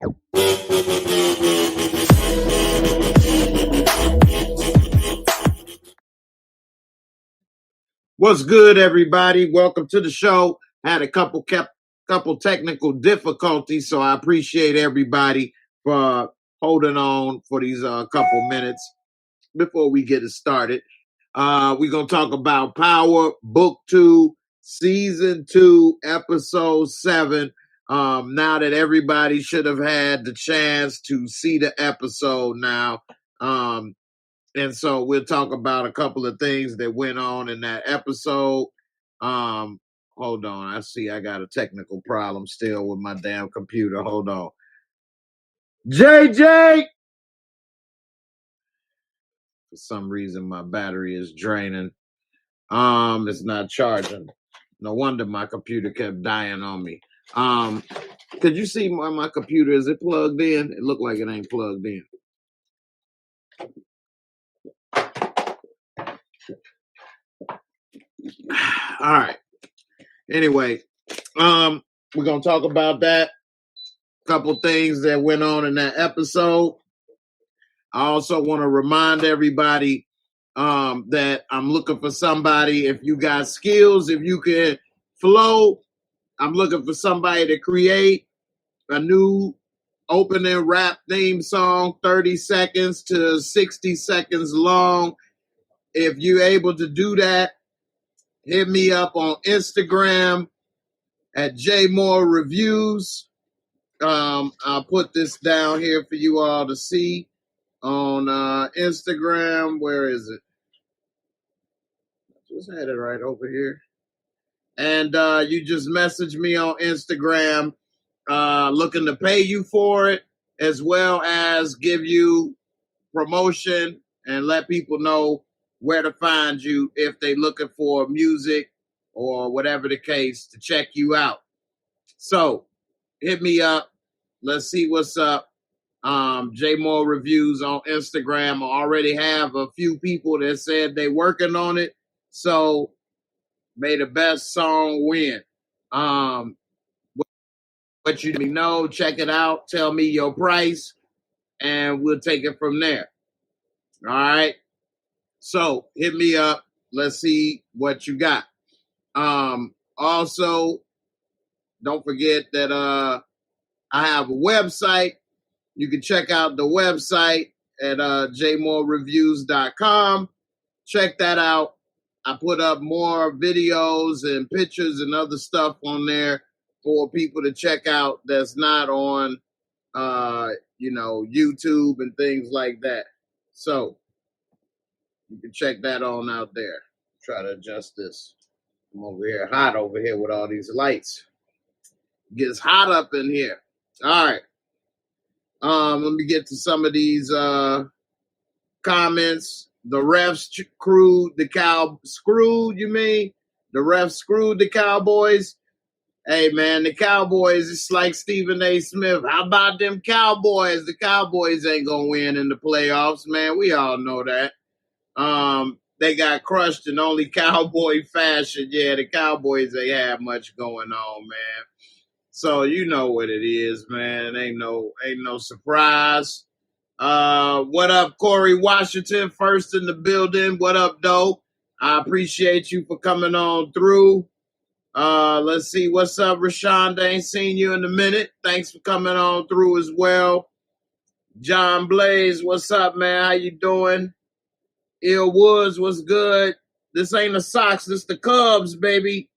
What's good, everybody? Welcome to the show. Had a couple technical difficulties, so I appreciate everybody for holding on for these couple minutes before we get it started. We're going to talk about Power Book 2, Season 2, Episode 7. Now that everybody should have had the chance to see the episode now. And so we'll talk about a couple of things that went on in that episode. Hold on. I see I got a technical problem still with my damn computer. Hold on. JJ! For some reason, my battery is draining. It's not charging. No wonder my computer kept dying on me. Could you see my computer? Is it plugged in? It looked like it ain't plugged in. All right. Anyway, we're going to talk about that. A couple things that went on in that episode. I also want to remind everybody that I'm looking for somebody. If you got skills, if you can flow, I'm looking for somebody to create a new opening rap theme song, 30 seconds to 60 seconds long. If you're able to do that, hit me up on Instagram at JAYMOOREREVIEWS. I'll put this down here for you all to see on Instagram. Where is it? I just had it right over here. And you just message me on Instagram, looking to pay you for it, as well as give you promotion and let people know where to find you if they're looking for music or whatever the case to check you out. So hit me up. Let's see what's up. JAYMOOREREVIEWS on Instagram. I already have a few people that said they working on it. So may the best song win. What you know, check it out. Tell me your price and we'll take it from there. All right. So hit me up. Let's see what you got. Also, don't forget that I have a website. You can check out the website at JAYMOOREREVIEWS.com. Check that out. I put up more videos and pictures and other stuff on there for people to check out that's not on YouTube and things like that. So you can check that on out there. Try to adjust this. I'm over here, hot over here with all these lights. It gets hot up in here. All right. Let me get to some of these comments. The refs screwed the The refs screwed the Cowboys. Hey, man, the Cowboys, it's like Stephen A. Smith. How about them Cowboys? The Cowboys ain't going to win in the playoffs, man. We all know that. They got crushed in only Cowboy fashion. Yeah, the Cowboys ain't have much going on, man. So you know what it is, man. Ain't no surprise. What up, Corey Washington? First in the building. What up, Doe? I appreciate you for coming on through. Let's see. What's up, Rashawn? I ain't seen you in a minute. Thanks for coming on through as well. John Blaze, what's up, man? How you doing? Ill Woods, what's good? This ain't the Sox, this the Cubs, baby.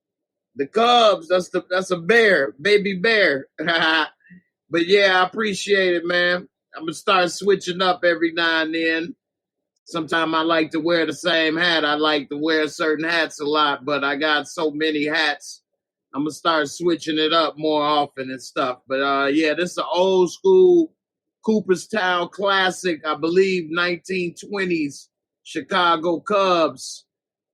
The Cubs, that's a bear, baby bear. But yeah, I appreciate it, man. I'm gonna start switching up every now and then. Sometimes I like to wear the same hat. I like to wear certain hats a lot, but I got so many hats. I'm gonna start switching it up more often and stuff. But yeah, this is an old school Cooperstown classic, I believe 1920s Chicago Cubs.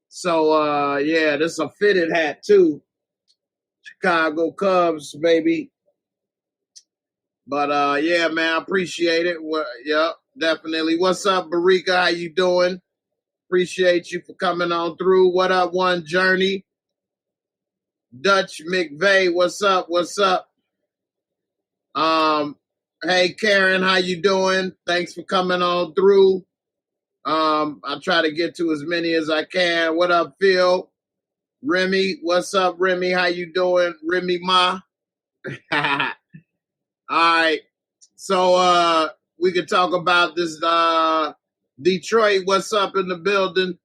So yeah, this is a fitted hat too. Chicago Cubs, baby. But yeah, man, I appreciate it. Yeah, definitely. What's up, Barika? How you doing? Appreciate you for coming on through. What up, One Journey? Dutch McVeigh, what's up? What's up? Hey, Karen, how you doing? Thanks for coming on through. I'll try to get to as many as I can. What up, Phil? Remy, what's up, Remy? How you doing? Remy Ma? All right. So we could talk about this Detroit, what's up in the building.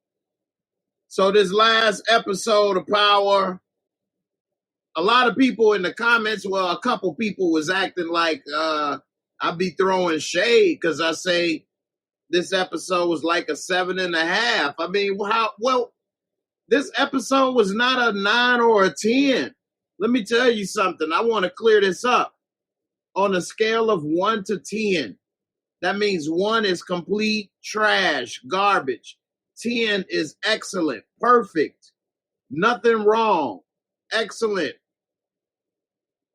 So this last episode of Power, a lot of people in the comments, well, a couple people was acting like I'd be throwing shade because I say this episode was like a 7.5. I mean, well, this episode was not a 9 or a 10. Let me tell you something. I want to clear this up. On a scale of 1 to 10, that means 1 is complete trash, garbage. 10 is excellent, perfect, nothing wrong, excellent.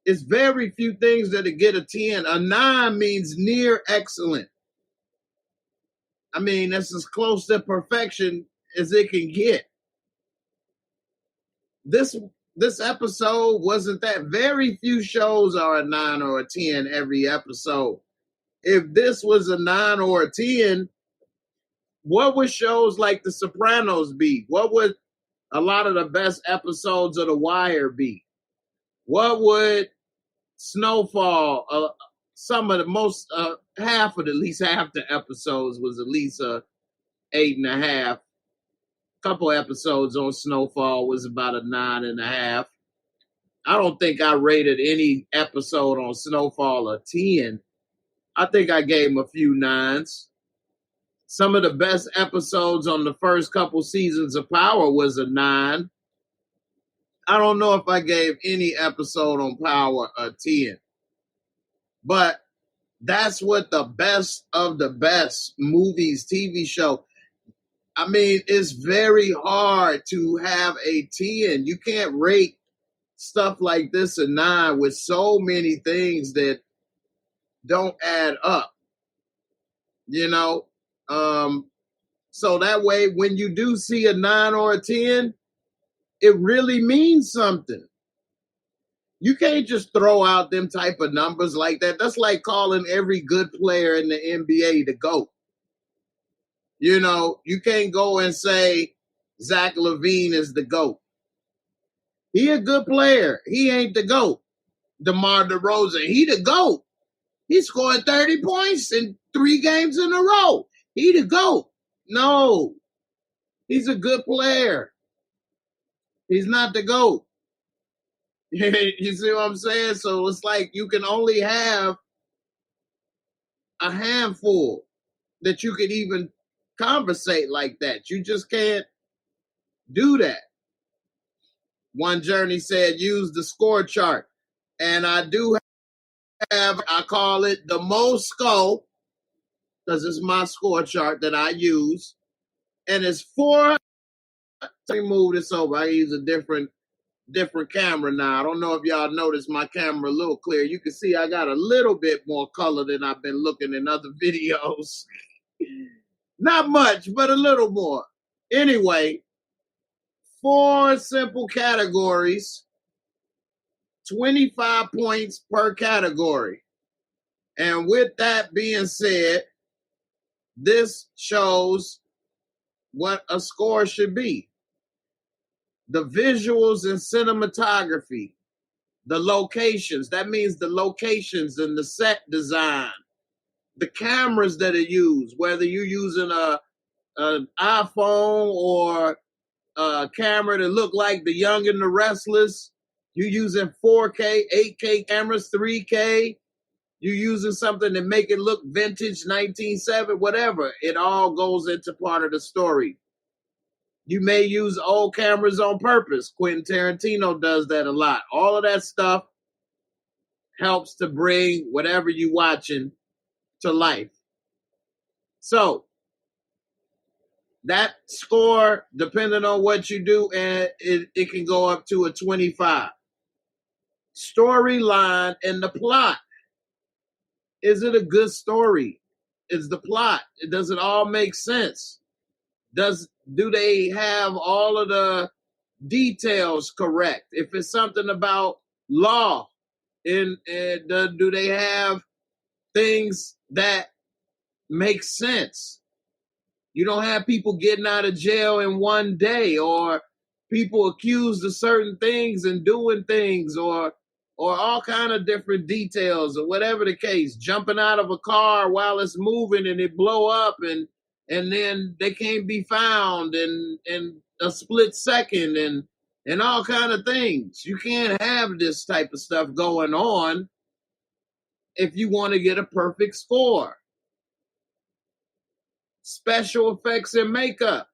It's very few things that get a 10. A 9 means near excellent. I mean, that's as close to perfection as it can get. This episode wasn't that. Very few shows are a 9 or a 10 every episode. If this was a 9 or a 10, what would shows like The Sopranos be? What would a lot of the best episodes of The Wire be? What would Snowfall, some of the most, at least half the episodes was at least a 8.5. Couple episodes on Snowfall was about a 9.5. I don't think I rated any episode on Snowfall a 10. I think I gave him a few 9s. Some of the best episodes on the first couple seasons of Power was a 9. I don't know if I gave any episode on Power a 10. But that's what the best of the best movies, TV show. I mean, it's very hard to have a 10. You can't rate stuff like this a 9 with so many things that don't add up. You know? So that way, when you do see a 9 or a 10, it really means something. You can't just throw out them type of numbers like that. That's like calling every good player in the NBA the GOAT. You know, you can't go and say Zach LaVine is the GOAT. He a good player. He ain't the GOAT. DeMar DeRozan, he the GOAT. He scored 30 points in 3 games in a row. He the GOAT. No, he's a good player. He's not the GOAT. You see what I'm saying? So it's like you can only have a handful that you could even conversate like that. You just can't do that. One Journey said, use the score chart. And I do have, I call it the MoSco, because it's my score chart that I use. And it's 4. Let me move this over. I use a different camera now. I don't know if y'all noticed my camera a little clear. You can see I got a little bit more color than I've been looking in other videos. Not much, but a little more. Anyway, 4 simple categories, 25 points per category. And with that being said, this shows what a score should be. The visuals and cinematography, the locations, that means the locations and the set design, the cameras that are used, whether you're using an iPhone or a camera that look like The Young and the Restless, you're using 4K, 8K cameras, 3K, you're using something to make it look vintage, 1970, whatever. It all goes into part of the story. You may use old cameras on purpose. Quentin Tarantino does that a lot. All of that stuff helps to bring whatever you're watching to life. So that score, depending on what you do, and it can go up to a 25. Storyline and the plot. Is it a good story? Is the plot? Does it all make sense? Do they have all of the details correct? If it's something about law, do they have things that make sense. You don't have people getting out of jail in one day, or people accused of certain things and doing things, or all kind of different details, or whatever the case, jumping out of a car while it's moving and it blow up, and then they can't be found in a split second, and all kind of things. You can't have this type of stuff going on if you want to get a perfect score. Special effects and makeup.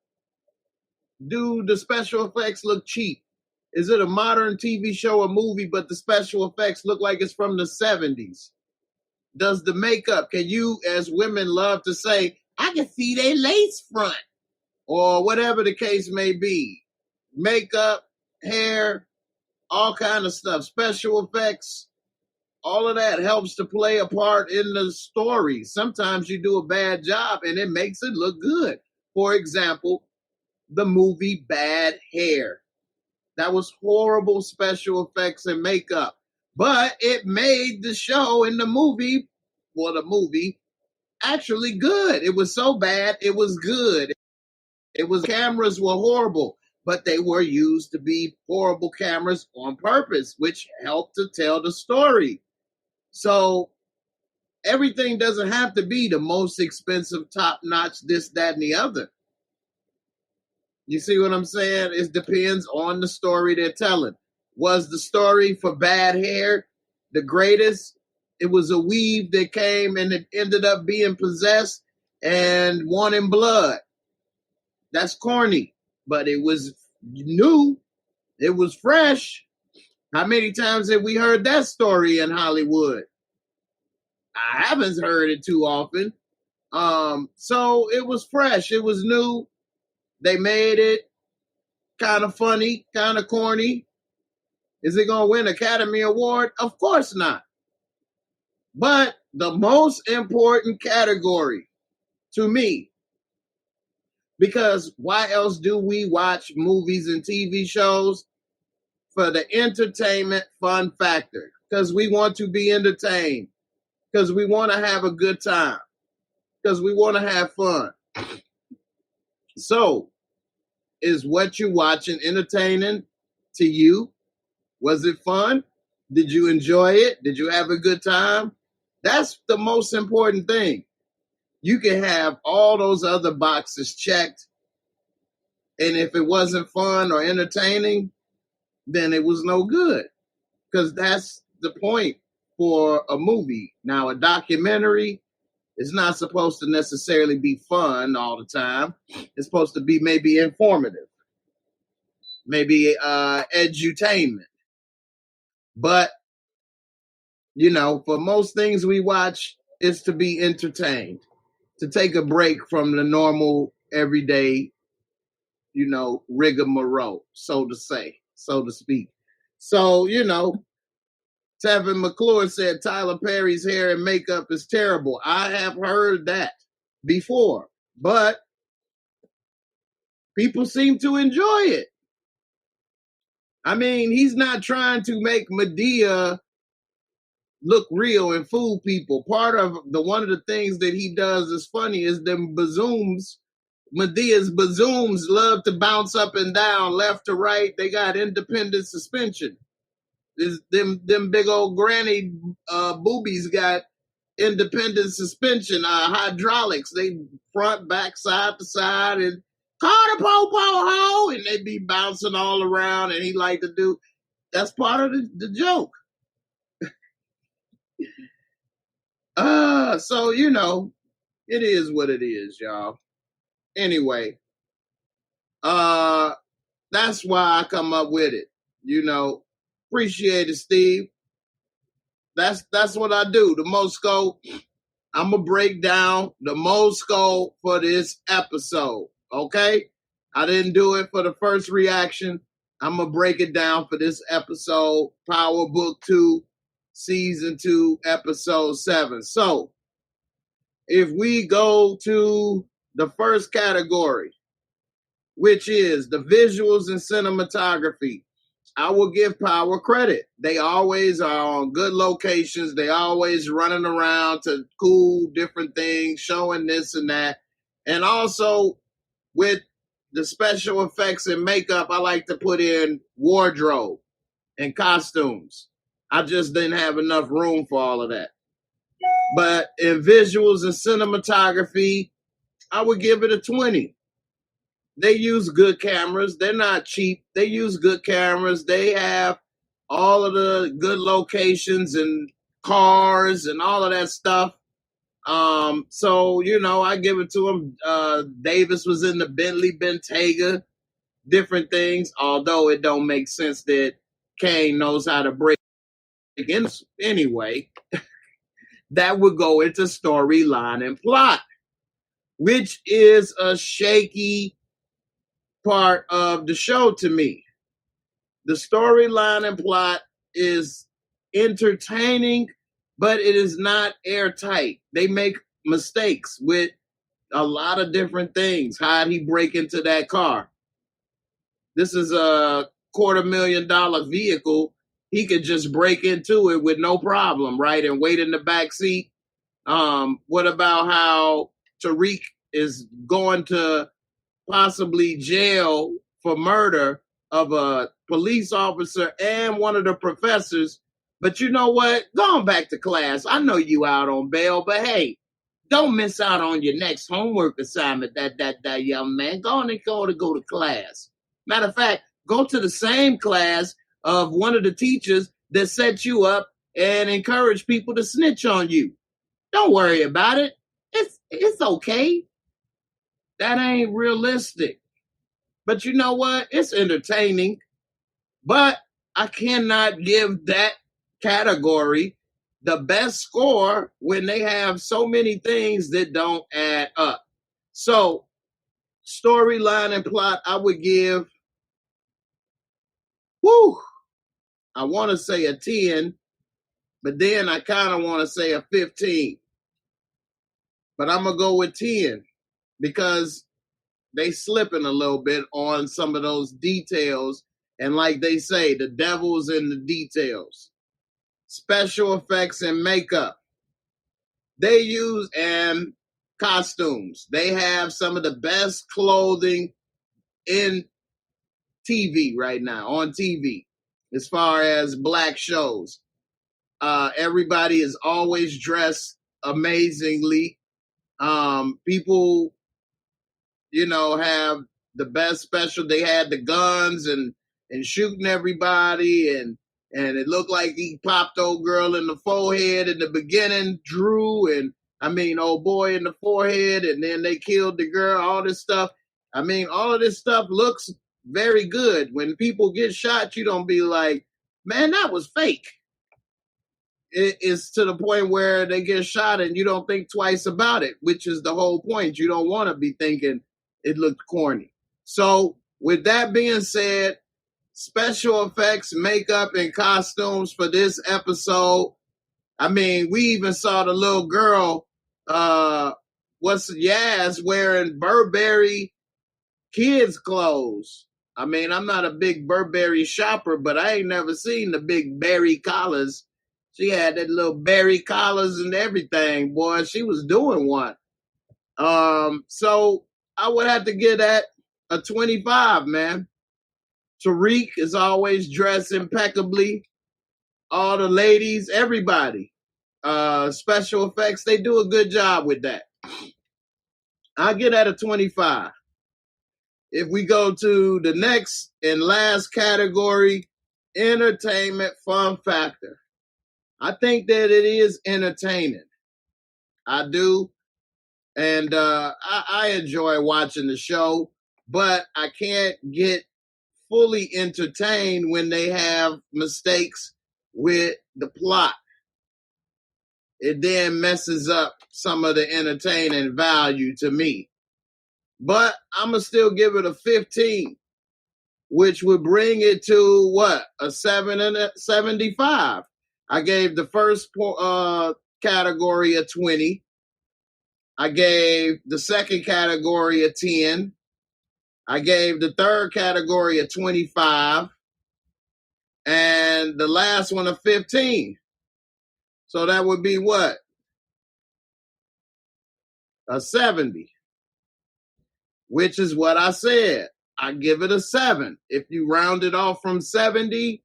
Do the special effects look cheap? Is it a modern TV show or movie, but the special effects look like it's from the 70s? Does the makeup, can you, as women love to say, I can see their lace front, or whatever the case may be? Makeup, hair, all kind of stuff, special effects, all of that helps to play a part in the story. Sometimes you do a bad job and it makes it look good. For example, the movie Bad Hair. That was horrible special effects and makeup, but it made the show and the movie actually good. It was so bad, it was good. Cameras were horrible, but they were used to be horrible cameras on purpose, which helped to tell the story. So everything doesn't have to be the most expensive, top-notch, this, that, and the other. You see what I'm saying? It depends on the story they're telling. Was the story for Bad Hair the greatest? It was a weave that came and it ended up being possessed and wanting blood. That's corny, but it was new. It was fresh. How many times have we heard that story in Hollywood? I haven't heard it too often. So it was fresh. It was new. They made it kind of funny, kind of corny. Is it going to win Academy Award? Of course not. But the most important category to me, because why else do we watch movies and TV shows? For the entertainment fun factor. Because we want to be entertained. Because we want to have a good time. Because we want to have fun. So, is what you're watching entertaining to you? Was it fun? Did you enjoy it? Did you have a good time? That's the most important thing. You can have all those other boxes checked, and if it wasn't fun or entertaining, then it was no good. Because that's the point for a movie. Now, a documentary is not supposed to necessarily be fun all the time. It's supposed to be maybe informative, maybe edutainment. But, you know, for most things we watch, it's to be entertained, to take a break from the normal, everyday, you know, rigmarole, so to speak. So, you know, Tevin McClure said Tyler Perry's hair and makeup is terrible. I have heard that before, but people seem to enjoy it. I mean, he's not trying to make Medea look real and fool people. Part of one of the things that he does is funny is them bazooms. Medea's bazooms love to bounce up and down, left to right. They got independent suspension. Them big old granny boobies got independent suspension, hydraulics. They front, back, side to side, and call the po-po ho, and they be bouncing all around, and he like to do. That's part of the joke. So, you know, it is what it is, y'all. Anyway, that's why I come up with it. You know, appreciate it, Steve. That's what I do. The Mosco, I'm going to break down the Mosco for this episode, okay? I didn't do it for the first reaction. I'm going to break it down for this episode, Power Book 2, Season 2, Episode 7. So, if we go to the first category, which is the visuals and cinematography, I will give Power credit. They always are on good locations. They always running around to cool different things, showing this and that. And also with the special effects and makeup, I like to put in wardrobe and costumes. I just didn't have enough room for all of that. But in visuals and cinematography, I would give it a 20. They use good cameras. They're not cheap. They use good cameras. They have all of the good locations and cars and all of that stuff. So, you know, I give it to them. Davis was in the Bentley Bentayga, different things, although it don't make sense that Kane knows how to break in anyway. That would go into storyline and plot, which is a shaky part of the show to me. The storyline and plot is entertaining, but it is not airtight. They make mistakes with a lot of different things. How'd he break into that car? This is a $250,000 vehicle. He could just break into it with no problem, right? And wait in the back seat. What about how Tariq is going to possibly jail for murder of a police officer and one of the professors? But you know what? Going back to class, I know you out on bail, but hey, don't miss out on your next homework assignment, that young man. Go to class. Matter of fact, go to the same class of one of the teachers that set you up and encourage people to snitch on you. Don't worry about it. It's okay. That ain't realistic. But you know what? It's entertaining. But I cannot give that category the best score when they have so many things that don't add up. So, storyline and plot, I would give, I want to say a 10, but then I kind of want to say a 15. But I'm going to go with 10 because they slipping a little bit on some of those details. And like they say, the devil's in the details. Special effects and makeup. They use and costumes. They have some of the best clothing in TV right now, on TV, as far as black shows. Everybody is always dressed amazingly. People, you know, have the best special. They had the guns and shooting everybody, and it looked like he popped old girl in the forehead in the beginning, Drew, and I mean old boy in the forehead, and then they killed the girl. All this stuff. I mean, all of this stuff looks very good. When people get shot, you don't be like, man, that was fake. It's to the point where they get shot and you don't think twice about it, which is the whole point. You don't want to be thinking it looked corny. So with that being said, special effects, makeup, and costumes for this episode. I mean, we even saw the little girl, Yaz, wearing Burberry kids' clothes. I mean, I'm not a big Burberry shopper, but I ain't never seen the big berry collars. She had that little berry collars and everything, boy. She was doing one. So I would have to give that a 25, man. Tariq is always dressed impeccably. All the ladies, everybody. Special effects, they do a good job with that. I'll get that a 25. If we go to the next and last category, entertainment fun factor. I think that it is entertaining. I do. And I enjoy watching the show, but I can't get fully entertained when they have mistakes with the plot. It then messes up some of the entertaining value to me. But I'm going to still give it a 15, which would bring it to what? A 7 and a 75. I gave the first category a 20. I gave the second category a 10. I gave the third category a 25. and the last one a 15. So that would be what? A 70, which is what I said. I give it a 7. If you round it off from 70,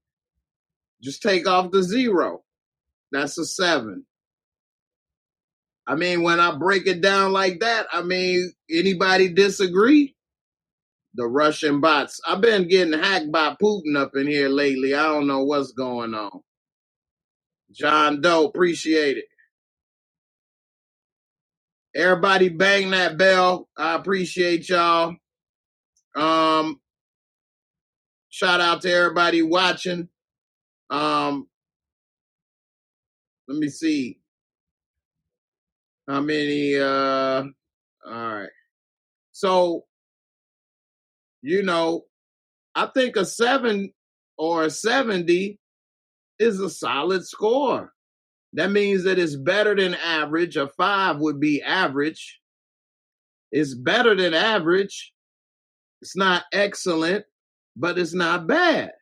just take off the 0. That's a 7. I mean, when I break it down like that, I mean, anybody disagree? The Russian bots. I've been getting hacked by Putin up in here lately. I don't know what's going on. John Doe, appreciate it. Everybody bang that bell. I appreciate y'all. Shout out to everybody watching. Let me see. How many, all right. So, you know, I think a 7 or a 70 is a solid score. That means that it's better than average. A 5 would be average. It's better than average. It's not excellent, but it's not bad.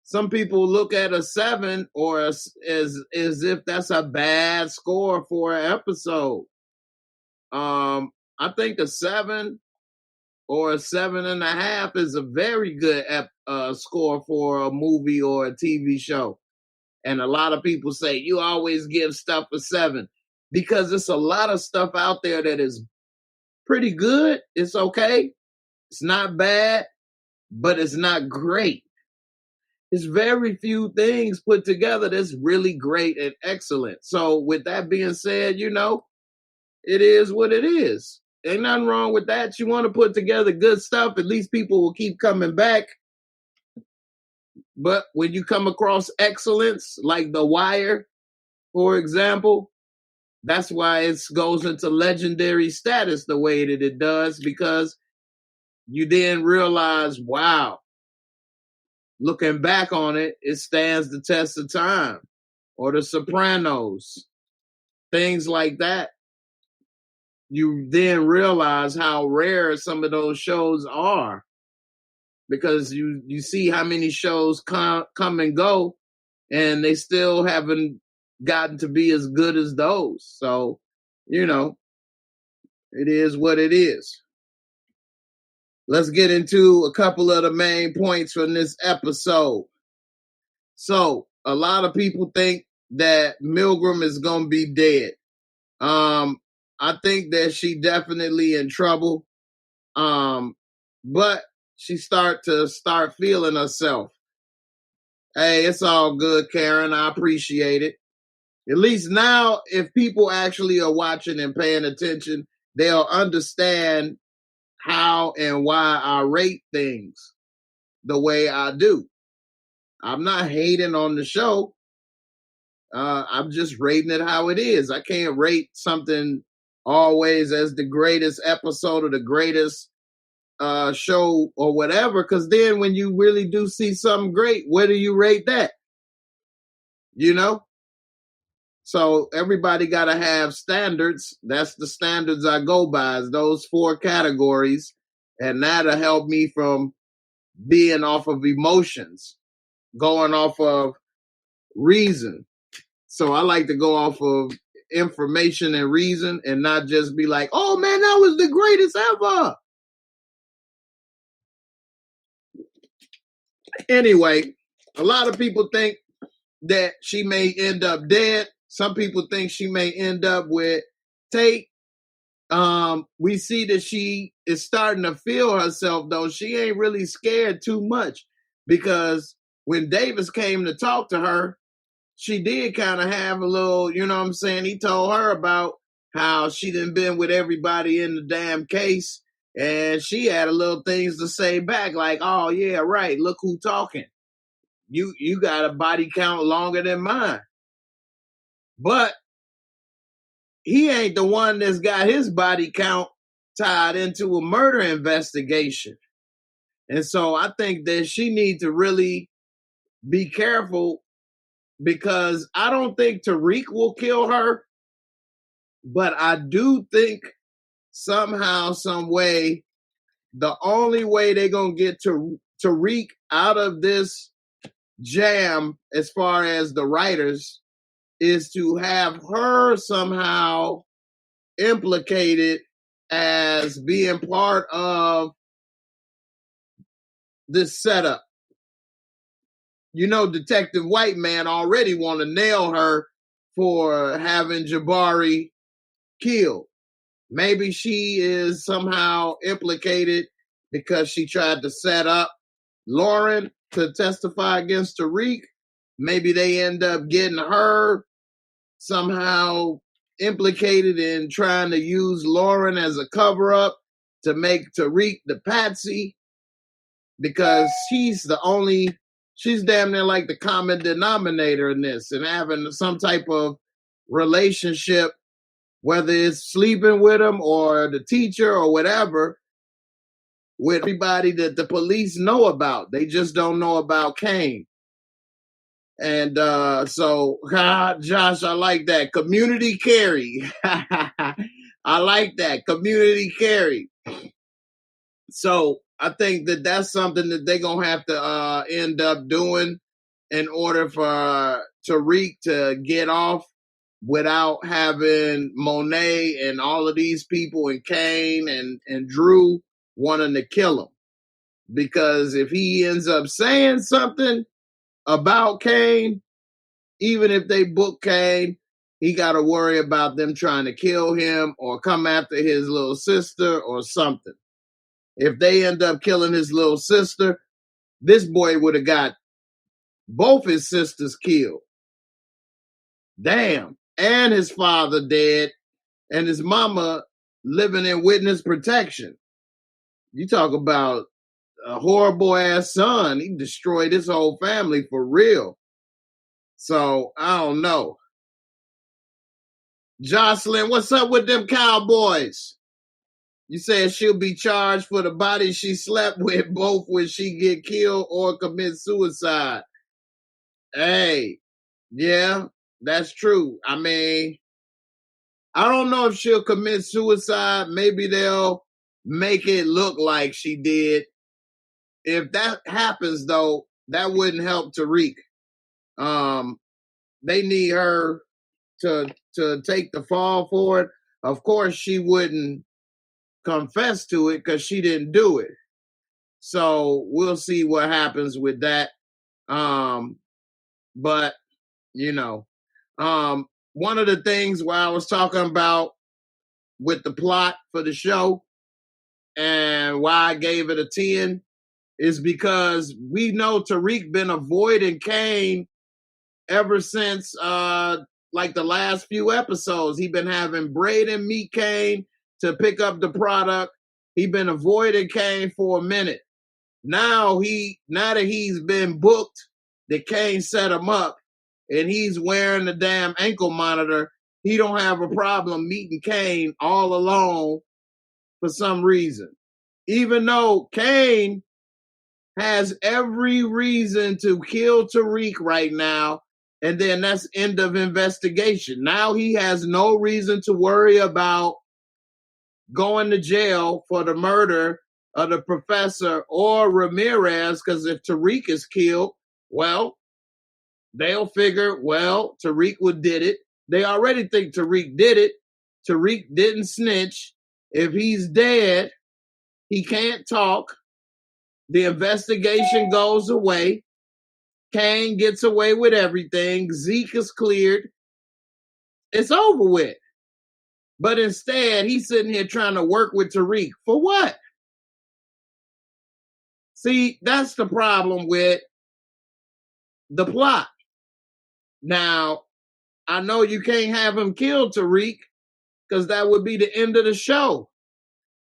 Some people look at a 7 or as if that's a bad score for an episode. I think a 7 or a 7.5 is a very good score for a movie or a TV show. And a lot of people say, you always give stuff a 7 because there's a lot of stuff out there that is pretty good. It's okay. It's not bad, but it's not great. There's very few things put together that's really great and excellent. So with that being said, you know, it is what it is. Ain't nothing wrong with that. You want to put together good stuff, at least people will keep coming back. But when you come across excellence, like The Wire, for example, that's why it goes into legendary status the way that it does, because you then realize, wow, looking back on it, it stands the test of time. Or The Sopranos, things like that. You then realize how rare some of those shows are, because you see how many shows come and go, and they still haven't gotten to be as good as those. So, you know, it is what it is. Let's get into a couple of the main points from this episode. So, a lot of people think that Milgram is going to be dead. I think that she definitely in trouble. But she start feeling herself. Hey, it's all good, Karen. I appreciate it. At least now, if people actually are watching and paying attention, they'll understand how and why I rate things the way I do. I'm not hating on the show. I'm just rating it how it is. I can't rate something always as the greatest episode or the greatest show or whatever, because then when you really do see something great, where do you rate that? You know? So everybody got to have standards. That's the standards I go by, is those 4 categories. And that'll help me from being off of emotions, going off of reason. So I like to go off of information and reason and not just be like, oh man, that was the greatest ever. Anyway, a lot of people think that she may end up dead. Some people think she may end up with Tate. We see that she is starting to feel herself, though. She ain't really scared too much, because when Davis came to talk to her, she did kind of have a little, you know what I'm saying? He told her about how she done been with everybody in the damn case, and she had a little things to say back, like, oh yeah, right, look who talking. You got a body count longer than mine. But he ain't the one that's got his body count tied into a murder investigation. And so I think that she needs to really be careful, because I don't think Tariq will kill her, but I do think somehow, some way, the only way they're going to get Tariq out of this jam as far as the writers is to have her somehow implicated as being part of this setup. You know, Detective White Man already want to nail her for having Jabari killed. Maybe she is somehow implicated because she tried to set up Lauren to testify against Tariq. Maybe they end up getting her somehow implicated in trying to use Lauren as a cover-up to make Tariq the patsy, because she's damn near like the common denominator in this, and having some type of relationship, whether it's sleeping with him or the teacher or whatever, with everybody that the police know about. They just don't know about Kane. And so, Josh, I like that. Community carry. I like that. Community carry. So I think that that's something that they're going to have to end up doing in order for Tariq to get off without having Monet and all of these people and Kane and Drew wanting to kill him. Because if he ends up saying something about Kane, even if they book Kane, he got to worry about them trying to kill him or come after his little sister or something. If they end up killing his little sister, this boy would have got both his sisters killed. Damn. And his father dead, and his mama living in witness protection. You talk about a horrible ass son. He destroyed his whole family for real. So I don't know. Jocelyn, what's up with them Cowboys? You said she'll be charged for the body she slept with, both when she get killed or commit suicide. Hey, yeah, that's true. I mean, I don't know if she'll commit suicide. Maybe they'll make it look like she did. If that happens, though, that wouldn't help Tariq. They need her to take the fall for it. Of course, she wouldn't confess to it because she didn't do it. So we'll see what happens with that. But you know, one of the things where I was talking about with the plot for the show and why I gave it a 10 is because we know Tariq been avoiding Kane ever since like the last few episodes. He been having Braden meet Kane to pick up the product. He been avoiding Kane for a minute. Now that he's been booked, that Kane set him up, and he's wearing the damn ankle monitor, he don't have a problem meeting Kane all alone for some reason. Even though Kane has every reason to kill Tariq right now, and then that's end of investigation. Now he has no reason to worry about going to jail for the murder of the professor or Ramirez, because if Tariq is killed, well, they'll figure, well, Tariq did it. They already think Tariq did it. Tariq didn't snitch. If he's dead, he can't talk. The investigation goes away. Kane gets away with everything. Zeke is cleared. It's over with. But instead, he's sitting here trying to work with Tariq. For what? See, that's the problem with the plot. Now, I know you can't have him kill Tariq because that would be the end of the show.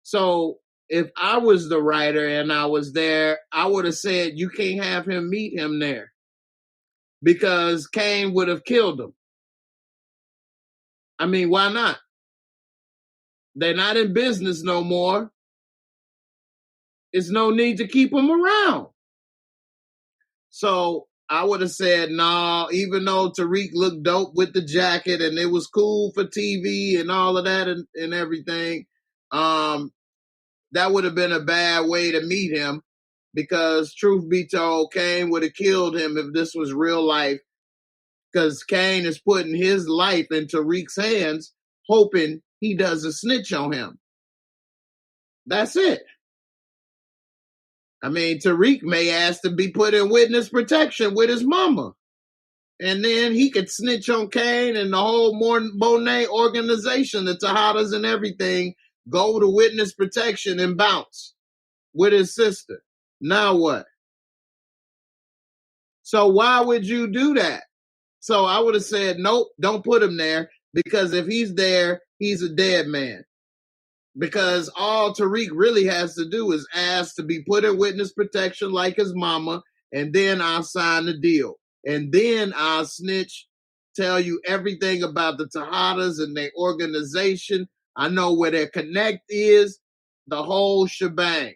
So if I was the writer and I was there, I would have said you can't have him meet him there because Kane would have killed him. I mean, why not? They're not in business no more. It's no need to keep him around. So I would have said, no, even though Tariq looked dope with the jacket and it was cool for TV and all of that and everything, that would have been a bad way to meet him. because truth be told, Cain would have killed him if this was real life, because Cain is putting his life in Tariq's hands, hoping he doesn't snitch on him. That's it. I mean, Tariq may ask to be put in witness protection with his mama. And then he could snitch on Cain, and the whole Monet organization, the Tejadas and everything, go to witness protection and bounce with his sister. Now what? So why would you do that? So I would have said, nope, don't put him there, because if he's there, he's a dead man. Because all Tariq really has to do is ask to be put in witness protection like his mama, and then I'll sign the deal. And then I'll snitch, tell you everything about the Tejadas and their organization. I know where their connect is, the whole shebang.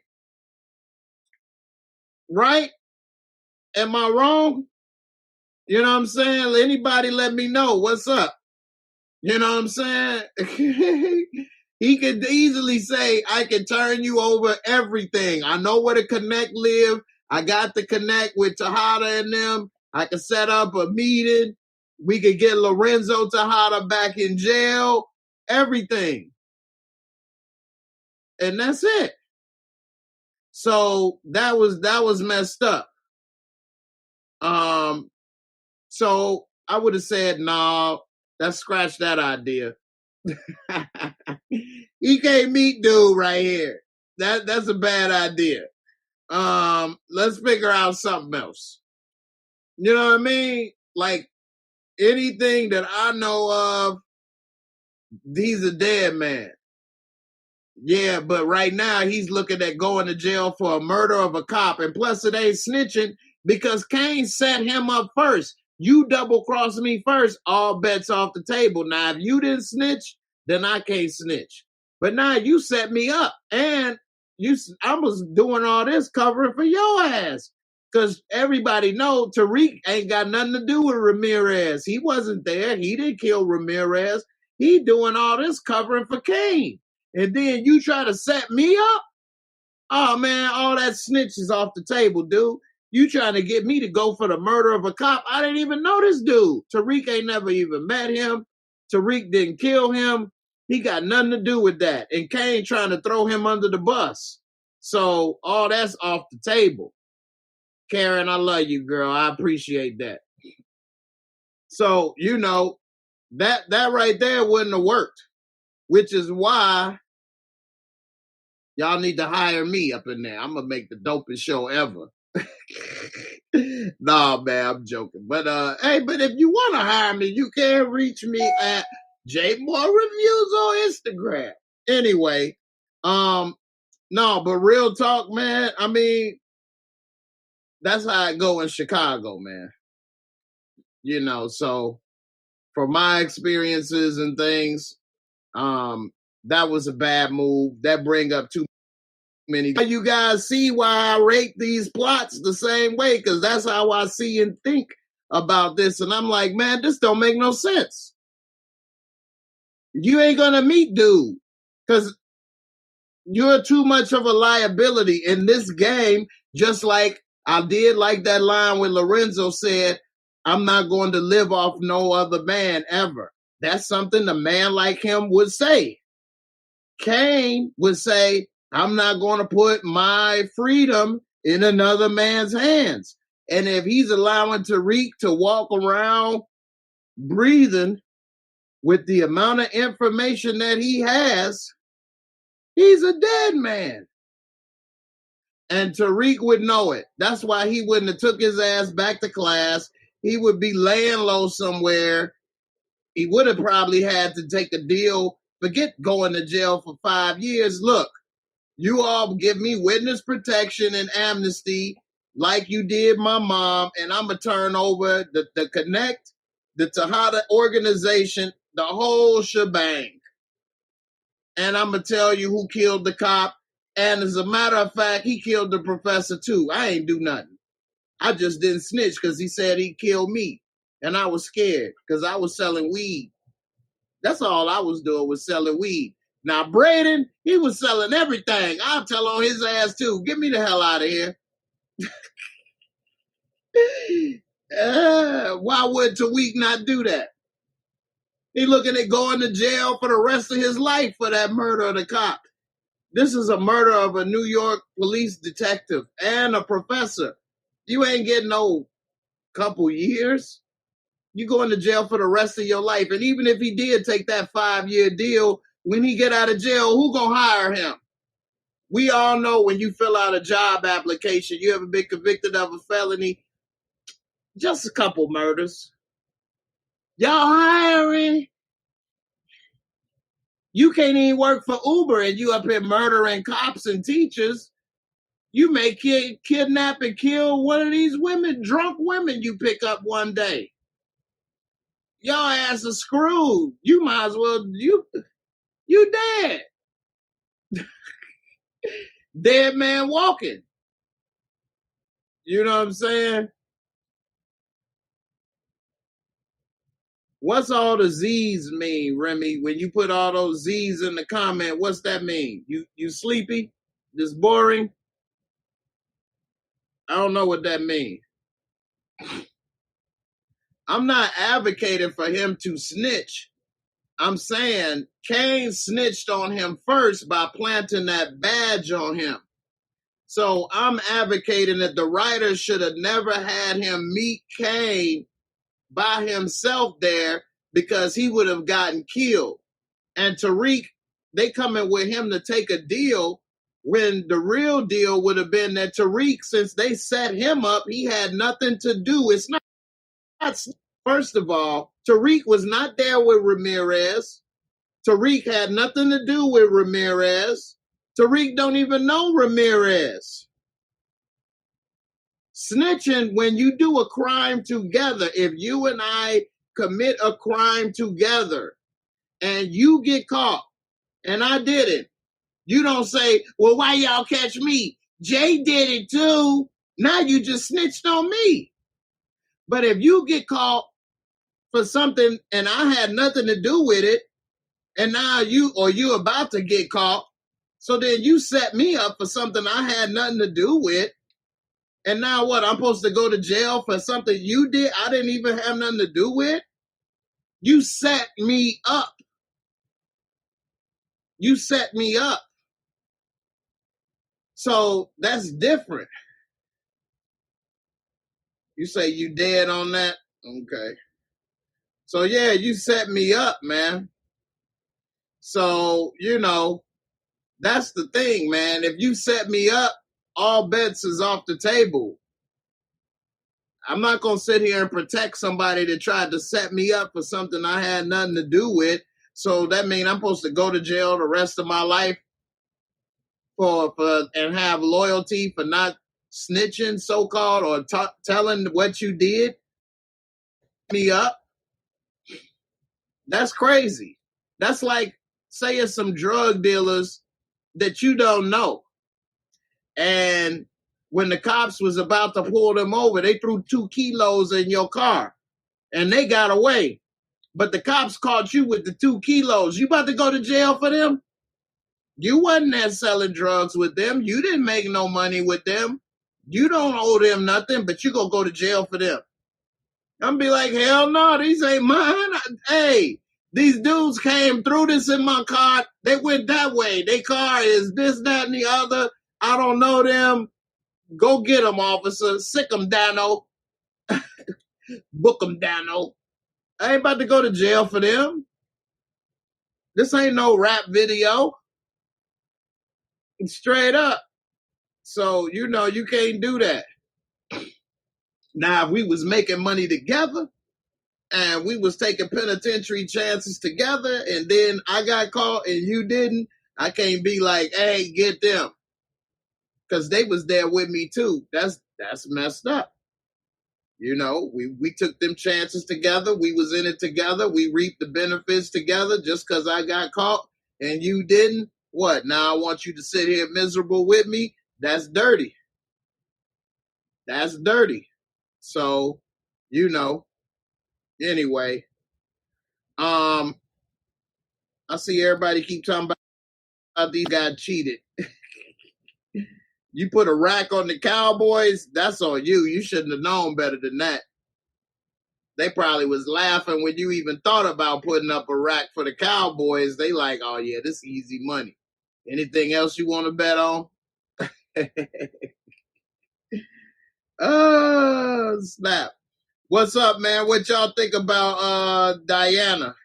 Right? Am I wrong? You know what I'm saying? Anybody let me know what's up. You know what I'm saying? He could easily say, I can turn you over everything. I know where the connect live. I got the connect with Tejada and them. I could set up a meeting. We could get Lorenzo Tejada back in jail. Everything. And that's it. So that was messed up. So I would have said, no, let's scratch that idea. He can't meet dude right here. That's a bad idea. Let's figure out something else. You know what I mean? Like anything that I know of, he's a dead man. Yeah, but right now he's looking at going to jail for a murder of a cop. And plus it ain't snitching because Cain set him up first. You double-crossed me first, all bets off the table. Now, if you didn't snitch, then I can't snitch. But now you set me up. And I was doing all this covering for your ass. Because everybody know Tariq ain't got nothing to do with Ramirez. He wasn't there. He didn't kill Ramirez. He doing all this covering for Cain. And then you try to set me up? Oh, man, all that snitch is off the table, dude. You trying to get me to go for the murder of a cop? I didn't even know this dude. Tariq ain't never even met him. Tariq didn't kill him. He got nothing to do with that. And Cain trying to throw him under the bus. So all that's off the table. Karen, I love you, girl. I appreciate that. So, you know, that right there wouldn't have worked. Which is why y'all need to hire me up in there. I'm going to make the dopest show ever. Nah, man, I'm joking. But hey, but if you want to hire me, you can reach me at JAYMOOREREVIEWS on Instagram. Anyway, no, but real talk, man. I mean, that's how it go in Chicago, man. You know, so from my experiences and things, that was a bad move. That bring up too many. You guys see why I rate these plots the same way, because that's how I see and think about this. And I'm like, man, this don't make no sense. You ain't gonna meet dude because you're too much of a liability in this game. Just like I did like that line when Lorenzo said, I'm not going to live off no other man ever. That's something a man like him would say. Cain would say, I'm not going to put my freedom in another man's hands. And if he's allowing Tariq to walk around breathing with the amount of information that he has, he's a dead man. And Tariq would know it. That's why he wouldn't have took his ass back to class. He would be laying low somewhere. He would have probably had to take a deal. Forget going to jail for 5 years. Look, you all give me witness protection and amnesty like you did my mom, and I'm going to turn over the Connect, the Tejada organization, the whole shebang. And I'm going to tell you who killed the cop. And as a matter of fact, he killed the professor too. I ain't do nothing. I just didn't snitch because he said he killed me. And I was scared because I was selling weed. That's all I was doing was selling weed. Now, Braden, he was selling everything. I'll tell on his ass too. Get me the hell out of here. Why would Tariq not do that? He looking at going to jail for the rest of his life for that murder of the cop. This is a murder of a New York police detective and a professor. You ain't getting no couple years. You going to jail for the rest of your life. And even if he did take that 5-year deal, when he get out of jail, who gonna hire him? We all know when you fill out a job application, you ever been convicted of a felony, just a couple murders. Y'all hiring? You can't even work for Uber and you up here murdering cops and teachers. You may kidnap and kill one of these women, drunk women you pick up one day. Y'all ass are screwed. You might as well, you dead. Dead man walking. You know what I'm saying? What's all the Z's mean, Remy? When you put all those Z's in the comment, what's that mean? You sleepy? Just boring? I don't know what that means. I'm not advocating for him to snitch. I'm saying Kane snitched on him first by planting that badge on him. So I'm advocating that the writer should have never had him meet Kane by himself there because he would have gotten killed. And Tariq, they coming with him to take a deal when the real deal would have been that Tariq, since they set him up, he had nothing to do. It's not, first of all, Tariq was not there with Ramirez. Tariq had nothing to do with Ramirez. Tariq don't even know Ramirez. Snitching, when you do a crime together, if you and I commit a crime together and you get caught and I didn't, you don't say, well, why y'all catch me? Jay did it too. Now you just snitched on me. But if you get caught for something and I had nothing to do with it, and now you about to get caught, so then you set me up for something I had nothing to do with. And now what? I'm supposed to go to jail for something you did I didn't even have nothing to do with? You set me up. You set me up. So that's different. You say you dead on that? Okay. So yeah, you set me up, man. So, that's the thing, man. If you set me up, all bets is off the table. I'm not going to sit here and protect somebody that tried to set me up for something I had nothing to do with. So that means I'm supposed to go to jail the rest of my life for and have loyalty for not snitching, so-called, or telling what you did me up. That's crazy. That's like saying some drug dealers that you don't know. And when the cops was about to pull them over, they threw 2 kilos in your car and they got away. But the cops caught you with the 2 kilos. You about to go to jail for them? You wasn't there selling drugs with them. You didn't make no money with them. You don't owe them nothing, but you gonna go to jail for them. I'm be like, hell no, these ain't mine. Hey, these dudes came through this in my car. They went that way. Their car is this, that, and the other. I don't know them. Go get them, officer. Sick them, Dano. Book them, Dano. I ain't about to go to jail for them. This ain't no rap video. Straight up. So, you can't do that. Now, if we was making money together and we was taking penitentiary chances together and then I got caught and you didn't, I can't be like, hey, get them. Because they was there with me too. That's messed up. We took them chances together. We was in it together. We reaped the benefits together. Just because I got caught and you didn't, what? Now I want you to sit here miserable with me? That's dirty. That's dirty. So, anyway, I see everybody keep talking about these guys cheated. You put a rack on the Cowboys, that's on you. You shouldn't have known better than that. They probably was laughing when you even thought about putting up a rack for the Cowboys. They like, oh yeah, this is easy money. Anything else you want to bet on? Oh, snap. What's up, man? What y'all think about Diana?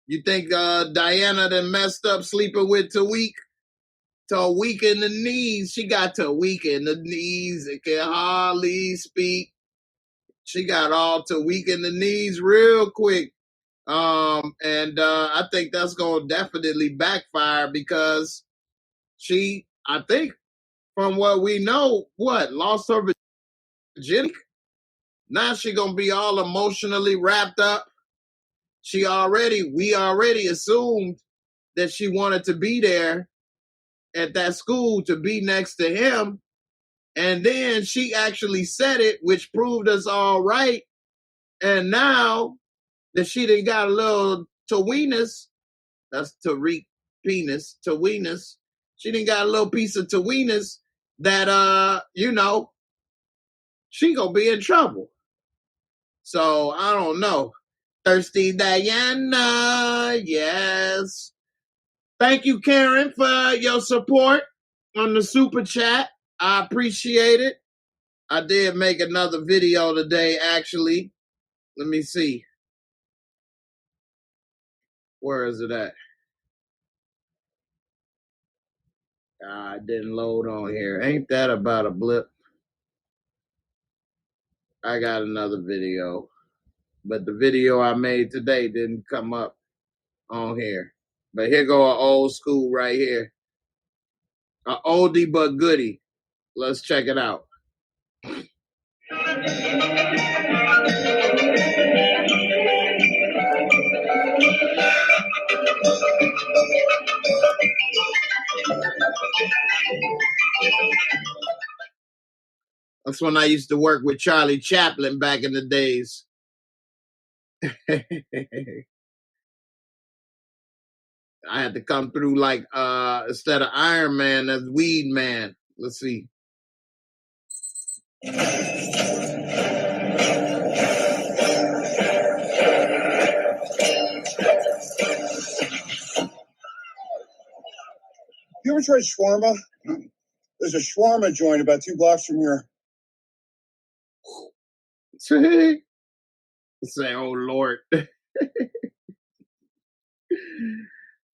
You think Diana done messed up sleeping with Tariq? Tariq in the knees. She got Tariq in the knees and can hardly speak. She got all Tariq in the knees real quick. And I think that's going to definitely backfire because she, I think, from what we know, lost her virginity? Now she going to be all emotionally wrapped up. We already assumed that she wanted to be there at that school to be next to him. And then she actually said it, which proved us all right. And now that she done got a little Taweenus, that's Tariq penis, Taweenus. She done got a little piece of Taweenus that, she gonna be in trouble. So I don't know. Thirsty Diana, yes. Thank you, Karen, for your support on the super chat. I appreciate it. I did make another video today, actually. Let me see. Where is it at? It didn't load on here. Ain't that about a blip? I got another video. But the video I made today didn't come up on here. But here go an old school right here. An oldie but goodie. Let's check it out. That's when I used to work with Charlie Chaplin back in the days. I had to come through like instead of Iron Man, that's Weed Man. Let's see. You ever tried shawarma? There's a shawarma joint about 2 blocks from here. Say, oh Lord.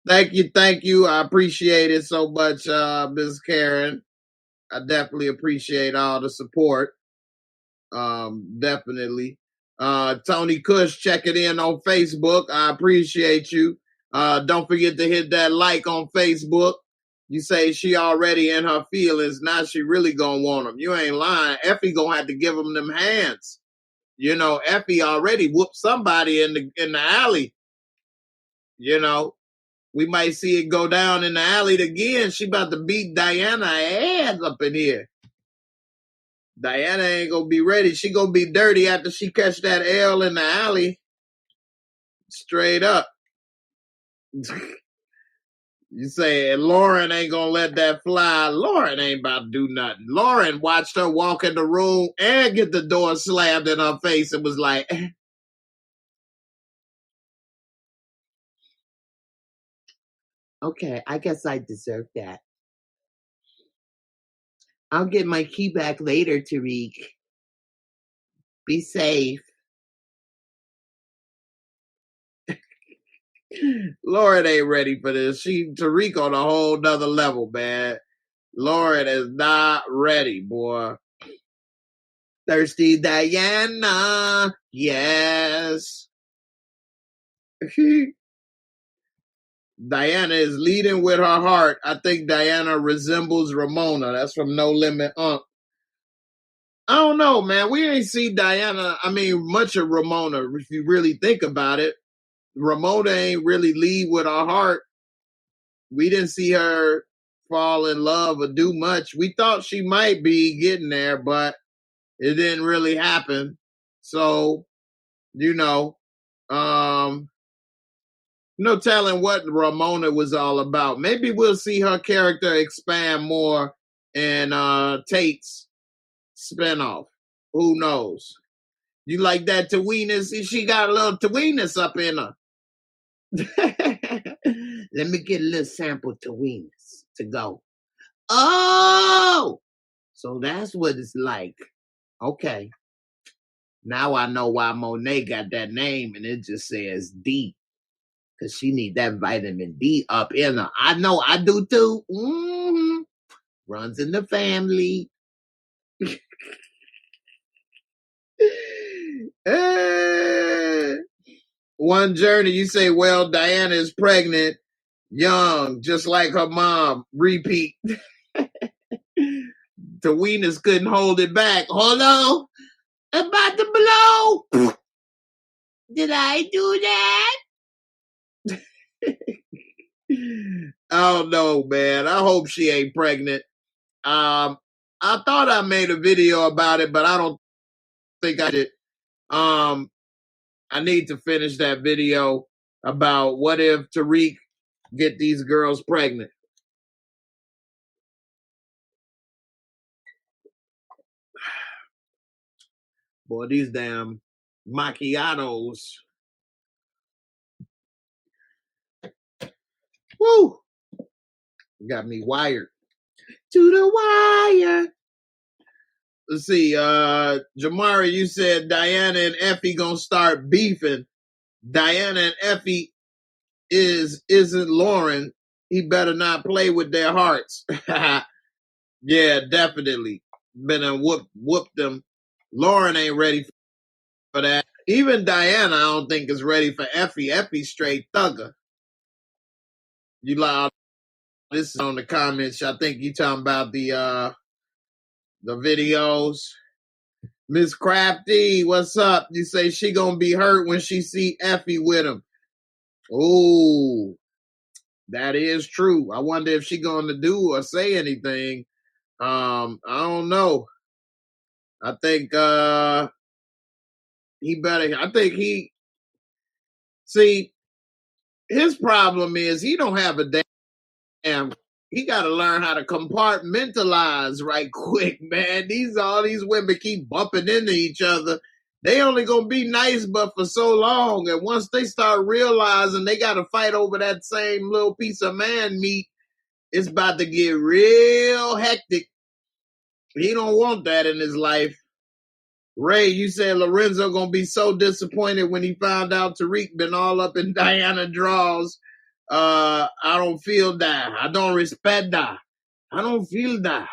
Thank you. I appreciate it so much, Ms. Karen. I definitely appreciate all the support. Definitely. Tony Cush checking in on Facebook. I appreciate you. Don't forget to hit that like on Facebook. You say she already in her feelings. Now she really gonna want them. You ain't lying. Effie gonna have to give them hands. You know, Effie already whooped somebody in the alley. You know, we might see it go down in the alley again. She about to beat Diana ass up in here. Diana ain't gonna be ready. She gonna be dirty after she catch that L in the alley. Straight up. You say Lauren ain't gonna let that fly. Lauren ain't about to do nothing. Lauren watched her walk in the room and get the door slammed in her face and was like, okay, I guess I deserve that. I'll get my key back later, Tariq. Be safe. Lauren ain't ready for this. Tariq on a whole nother level, man. Lauren is not ready, boy. Thirsty Diana, yes. Diana is leading with her heart. I think Diana resembles Ramona. That's from No Limit Unk. I don't know, man. We ain't see Diana, much of Ramona, if you really think about it. Ramona ain't really lead with her heart. We didn't see her fall in love or do much. We thought she might be getting there, but it didn't really happen. So, No telling what Ramona was all about. Maybe we'll see her character expand more in Tate's spinoff. Who knows? You like that Taweenus? She got a little Taweenus up in her. Let me get a little sample Taweenus to go. Oh! So that's what it's like. Okay. Now I know why Monet got that name and it just says D. Because she need that vitamin D up in her. I know I do too. Mm-hmm. Runs in the family. One journey, you say, well, Diana is pregnant, young, just like her mom. Repeat. Taweenus couldn't hold it back. Hold on. About to blow. Did I do that? I don't know, man. I hope she ain't pregnant. I thought I made a video about it, but I don't think I did. I need to finish that video about what if Tariq get these girls pregnant. Boy, these damn macchiatos. Woo! Got me wired. To the wire. Let's see, Jamari, you said Diana and Effie gonna start beefing. Diana and Effie isn't Lauren. He better not play with their hearts. Yeah, definitely. Better whoop them. Lauren ain't ready for that. Even Diana, I don't think is ready for Effie. Effie straight thugger. You loud. This is on the comments. I think you talking about the videos. Miss Crafty, what's up? You say she gonna be hurt when she see Effie with him. Oh, that is true. I wonder if she gonna do or say anything. I don't know. I think see, his problem is he don't have a damn, he got to learn how to compartmentalize right quick, man. All these women keep bumping into each other. They only gonna be nice but for so long, and once they start realizing they got to fight over that same little piece of man meat, it's about to get real hectic. He don't want that in his life. Ray, you said Lorenzo gonna be so disappointed when he found out Tariq been all up in Diana draws. I don't feel that. I don't respect that. I don't feel that.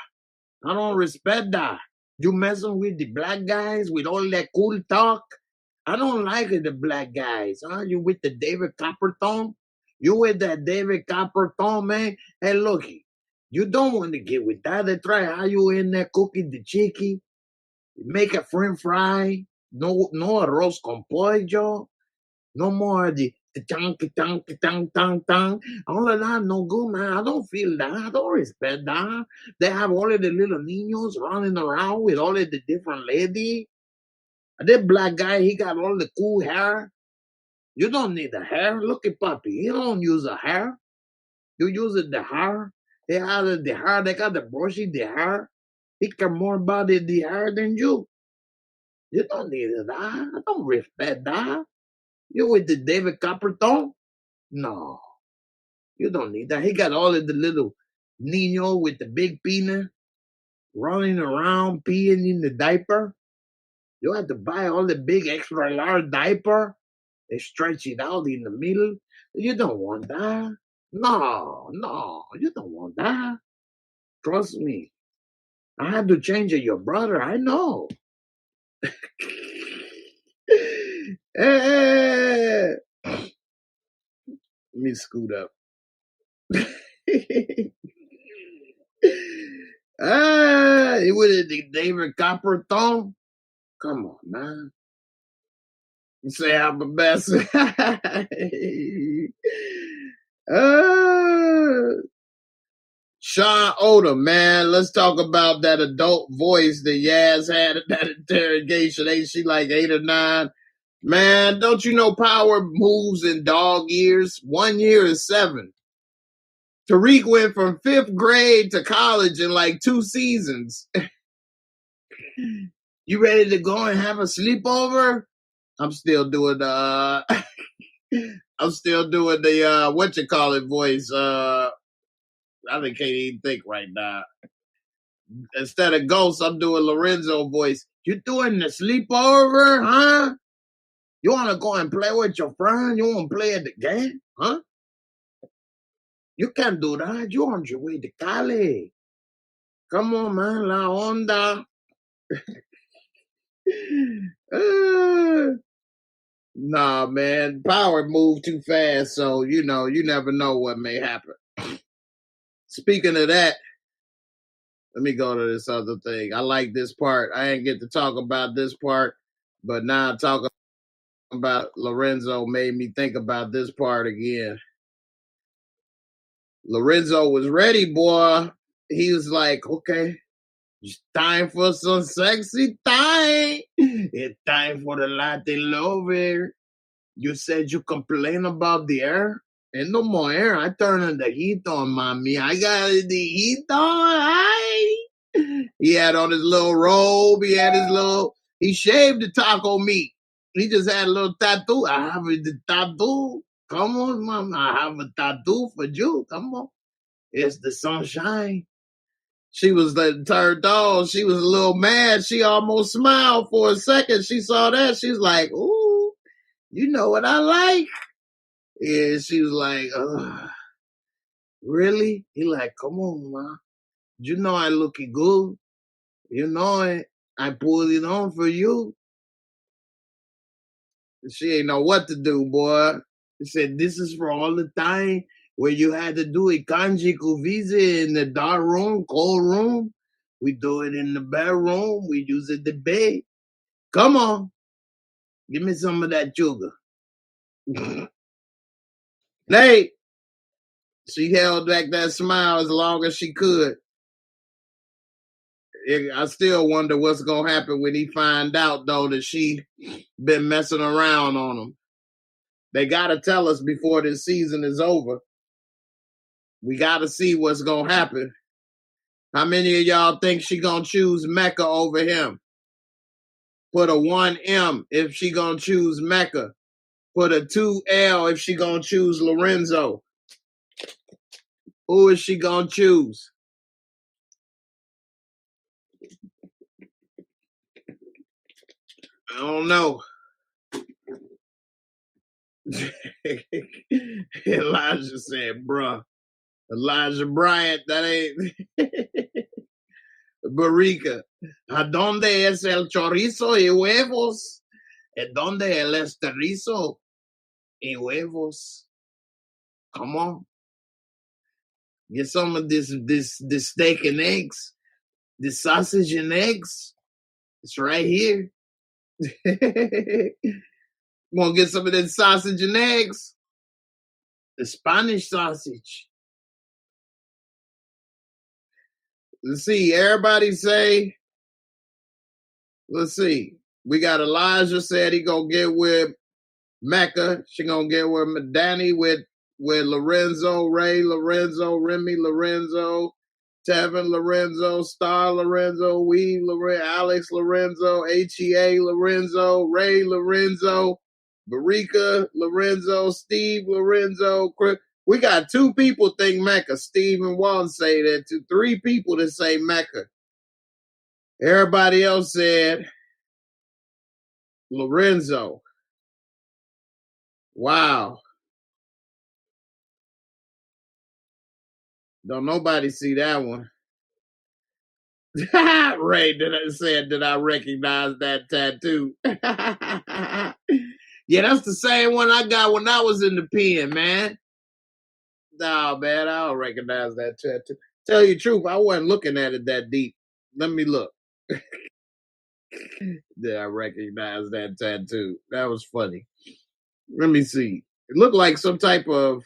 I don't respect that. You messing with the black guys with all that cool talk? I don't like it, the black guys. Huh? You with the David Copperthorne? You with that David Copperthorne, man? Hey, look, you don't want to get with that. They try how you in there cooking the chicken. Make a french fry. No arroz con pollo. No more the tang. All of that no good, man. I don't feel that. I don't respect that. They have all of the little niños running around with all of the different ladies. That black guy, he got all the cool hair. You don't need the hair. Look at Papi. He don't use the hair. You use the hair. He has the hair. They got the brushy the hair. He care more about the hair than you. You don't need that. I don't respect that. You with the David Copperthorne? No. You don't need that. He got all of the little Nino with the big penis running around peeing in the diaper. You have to buy all the big extra large diaper. They stretch it out in the middle. You don't want that. No, you don't want that. Trust me. I had to change your brother. I know. Hey. Let me scoot up. It was the David Copperthorne. Come on, man. Say I'm the best. Sean Odom, man. Let's talk about that adult voice that Yaz had at that interrogation. Ain't she like 8 or 9? Man, don't you know power moves in dog years? 1 year is 7. Tariq went from 5th grade to college in like 2 seasons. You ready to go and have a sleepover? I'm still doing the what you call it voice. I can't even think right now. Instead of Ghost, I'm doing Lorenzo voice. You doing the sleepover, huh? You want to go and play with your friend? You want to play at the game, huh? You can't do that. You're on your way to Cali. Come on, man. La onda. Nah, man. Power moved too fast, so, you never know what may happen. Speaking of that, let me go to this other thing. I like this part. I ain't get to talk about this part, but now talking about Lorenzo made me think about this part again. Lorenzo was ready, boy. He was like, okay, it's time for some sexy time. It's time for the Latin lover. You said you complain about the air? Ain't no more air. I turning the heat on, mommy. I got the heat on. He had on his little robe. He shaved the taco meat. He just had a little tattoo. I have a tattoo. Come on, mom. I have a tattoo for you. Come on. It's the sunshine. She was turned on. She was a little mad. She almost smiled for a second. She saw that. She's like, ooh, you know what I like? Yeah, she was like, really? He like, come on, ma. You know I looking good. You know it. I pulled it on for you. She ain't know what to do, boy. She said, this is for all the time where you had to do it kanji kuvize in the dark room, cold room. We do it in the bedroom. We use it the bed. Come on. Give me some of that sugar. Hey, she held back that smile as long as she could. I still wonder what's going to happen when he find out, though, that she been messing around on him. They got to tell us before this season is over. We got to see what's going to happen. How many of y'all think she going to choose Mecca over him? Put a 1M if she going to choose Mecca. Put a 2L if she going to choose Lorenzo. Who is she going to choose? I don't know. Elijah said, bruh. Elijah Bryant, that ain't... Barrica. ¿A dónde es el chorizo y huevos? ¿En dónde el esterizo y huevos? Come on. Get some of this steak and eggs. This sausage and eggs. It's right here. Want to get some of that sausage and eggs? The Spanish sausage. Let's see. Everybody say, let's see. We got Elijah said he gonna get with Mecca. She gonna get with Danny with Lorenzo, Ray Lorenzo, Remy Lorenzo, Tevin Lorenzo, Star Lorenzo, Weave Lorenzo, Alex Lorenzo, HEA Lorenzo, Ray Lorenzo, Barrica Lorenzo, Steve Lorenzo, Chris. We got 2 people think Mecca. Steve and Walton say that to 3 people that say Mecca. Everybody else said Lorenzo. Wow. Don't nobody see that one. Ray said that I recognize that tattoo. Yeah, that's the same one I got when I was in the pen, man. No, man, I don't recognize that tattoo. Tell you the truth, I wasn't looking at it that deep. Let me look. Yeah, I recognize that tattoo. That was funny. Let me see. It looked like some type of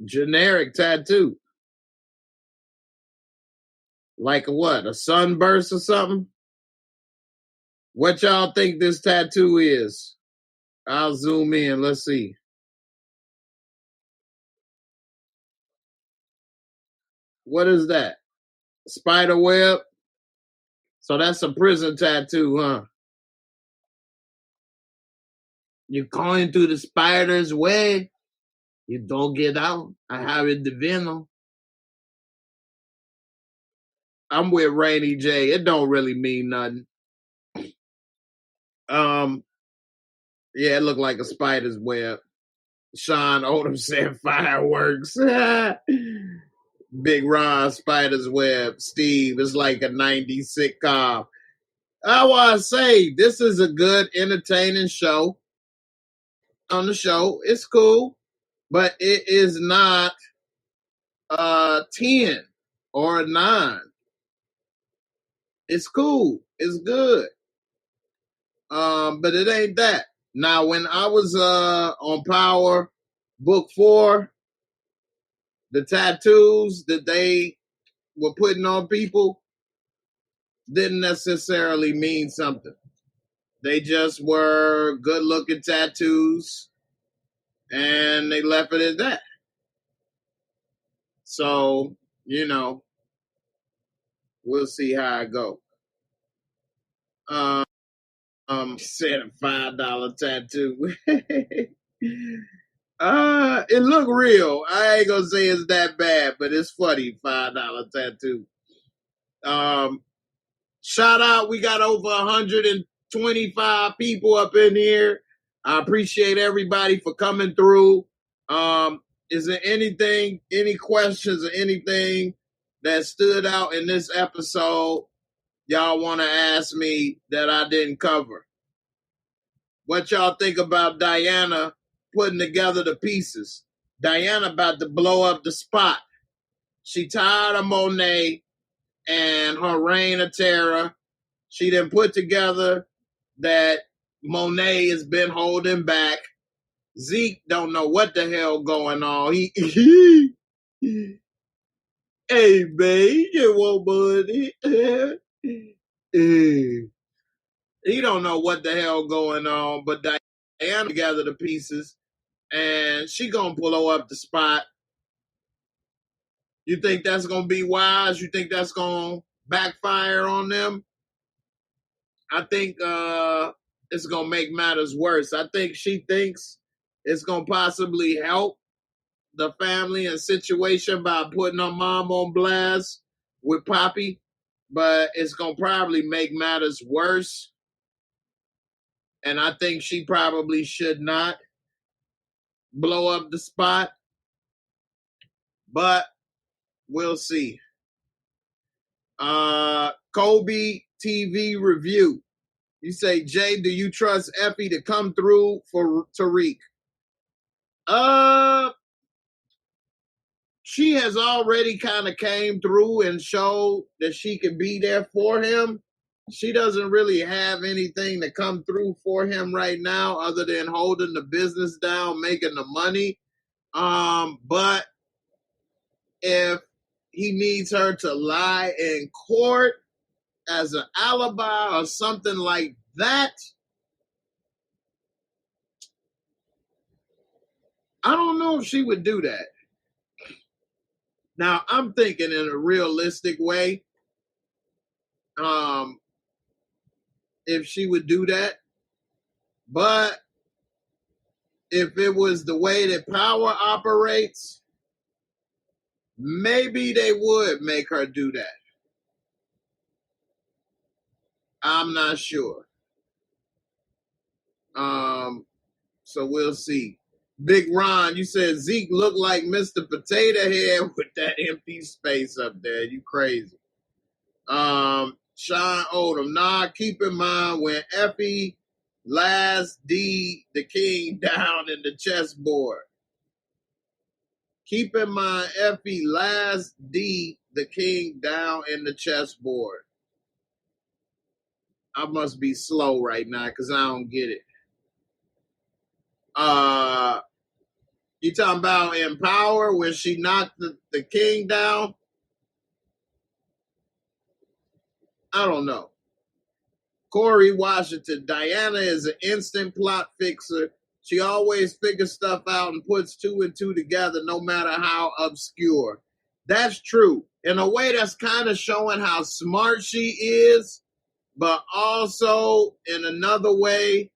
generic tattoo. Like a what? A sunburst or something? What y'all think this tattoo is? I'll zoom in. Let's see. What is that? Spider web? So that's a prison tattoo, huh? You're going through the spider's web. You don't get out. I have it the venom. I'm with Rainy J. It don't really mean nothing. Yeah, it looked like a spider's web. Sean Odom said fireworks. Big Ron, spider's web. Steve, it's like a 90s sitcom. I want to say this is a good, entertaining show. On the show, it's cool, but it is not 10 or a 9. It's cool. It's good. But it ain't that. Now, when I was on Power Book 4, the tattoos that they were putting on people didn't necessarily mean something. They just were good-looking tattoos, and they left it at that. So, we'll see how it go. Said a $5 tattoo. It look real. I ain't gonna say it's that bad, but it's funny. $5 tattoo. Shout out. We got over 125 people up in here. I appreciate everybody for coming through. Is there any questions or anything that stood out in this episode y'all want to ask me that I didn't cover? What y'all think about Diana putting together the pieces? Diana about to blow up the spot. She tired of Monet and her reign of terror. She done put together that Monet has been holding back. Zeke don't know what the hell going on. Hey, babe, you want money? He don't know what the hell going on, but Diana together the pieces, and she gonna blow up the spot. You think that's gonna be wise? You think that's gonna backfire on them? I think it's gonna make matters worse. I think she thinks it's gonna possibly help the family and situation by putting her mom on blast with Poppy, but it's gonna probably make matters worse. And I think she probably should not blow up the spot, but we'll see. Kobe TV review. You say, Jay, do you trust Effie to come through for Tariq? She has already kind of came through and showed that she can be there for him. She doesn't really have anything to come through for him right now other than holding the business down, making the money. But if he needs her to lie in court as an alibi or something like that, I don't know if she would do that. Now, I'm thinking in a realistic way, if she would do that. But if it was the way that power operates, maybe they would make her do that. I'm not sure. So we'll see. Big Ron, you said Zeke looked like Mr. Potato Head with that empty space up there. You crazy. Sean Odom, nah, keep in mind when Effie last D the king down in the chessboard. Keep in mind Effie last D the king down in the chessboard. I must be slow right now because I don't get it. You talking about in Power when she knocked the king down? I don't know. Corey Washington. Diana is an instant plot fixer. She always figures stuff out and puts two and two together, no matter how obscure. That's true. In a way, that's kind of showing how smart she is, but also in another way,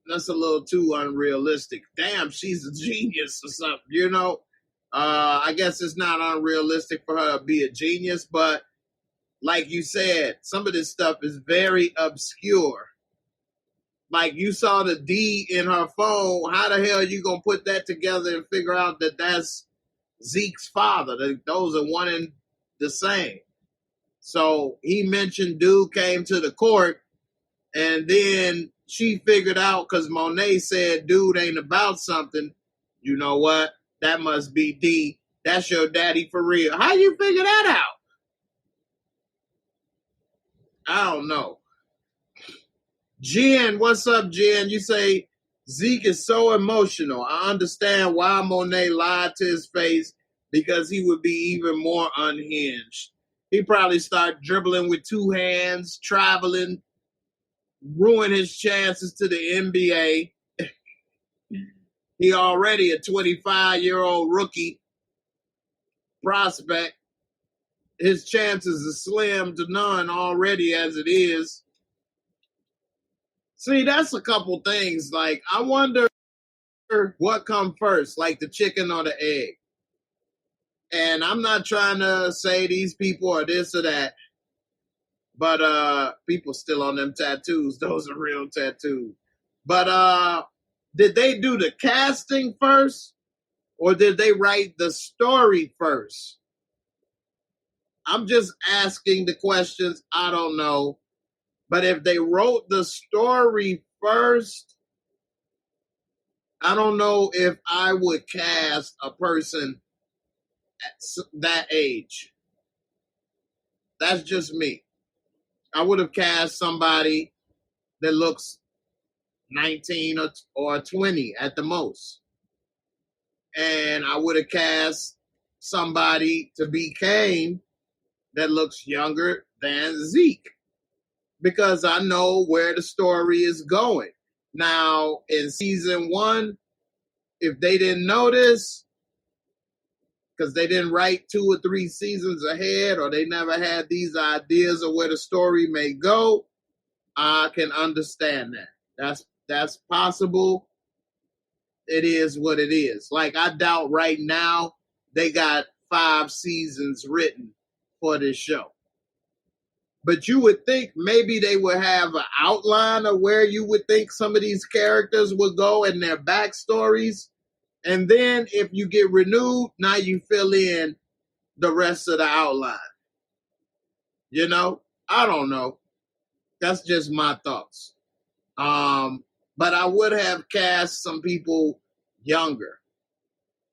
that's a little too unrealistic. Damn, she's a genius or something, you know? I guess it's not unrealistic for her to be a genius, but like you said, some of this stuff is very obscure. Like you saw the D in her phone. How the hell are you going to put that together and figure out that that's Zeke's father? Those are one and the same. So he mentioned dude came to the court, and then she figured out because Monet said dude ain't about something. You know what? That must be D. That's your daddy for real. How you figure that out? I don't know. Jen, what's up, Jen? You say Zeke is so emotional. I understand why Monet lied to his face, because he would be even more unhinged. He probably start dribbling with two hands, traveling, ruin his chances to the NBA. He already a 25-year-old rookie prospect. His chances are slim to none already as it is. See, that's a couple things. Like, I wonder what come first, like the chicken or the egg. And I'm not trying to say these people are this or that, but people still on them tattoos. Those are real tattoos. But did they do the casting first, or did they write the story first? I'm just asking the questions. I don't know. But if they wrote the story first, I don't know if I would cast a person at that age. That's just me. I would have cast somebody that looks 19 or 20 at the most. And I would have cast somebody to be Kane that looks younger than Zeke, because I know where the story is going. Now, in season 1, if they didn't notice, because they didn't write 2 or 3 seasons ahead, or they never had these ideas of where the story may go, I can understand that. That's possible. It is what it is. Like, I doubt right now they got 5 seasons written for this show. But you would think maybe they would have an outline of where you would think some of these characters would go and their backstories. And then if you get renewed, now you fill in the rest of the outline. You know? I don't know. That's just my thoughts. But I would have cast some people younger.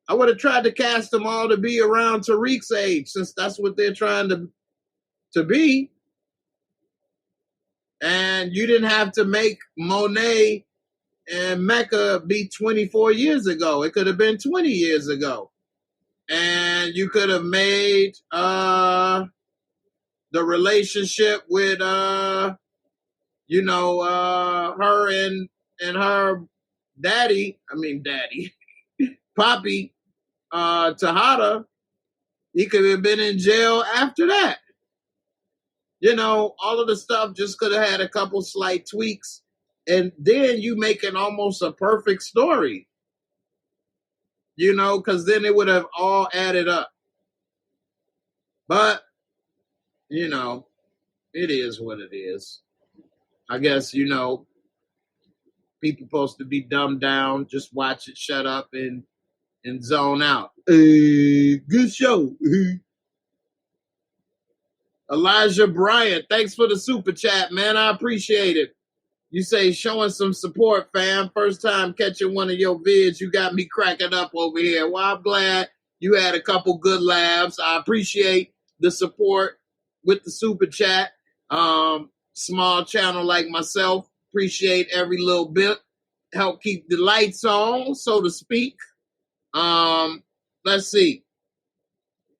I would have tried to cast them all to be around Tariq's age, since that's what they're trying to be. And you didn't have to make Monet and Mecca be 24 years ago. It could have been 20 years ago. And you could have made the relationship with, her and her daddy, Poppy, Tejada, he could have been in jail after that. You know, all of the stuff just could have had a couple slight tweaks, and then you make it almost a perfect story. You know, because then it would have all added up. But, you know, it is what it is. I guess, you know, people supposed to be dumbed down, just watch it, shut up, and zone out. Good show. Elijah Bryant, thanks for the super chat, man. I appreciate it. You say showing some support, fam. First time catching one of your vids. You got me cracking up over here. Well, I'm glad you had a couple good laughs. I appreciate the support with the super chat. Small channel like myself, appreciate every little bit. Help keep the lights on, so to speak. Let's see.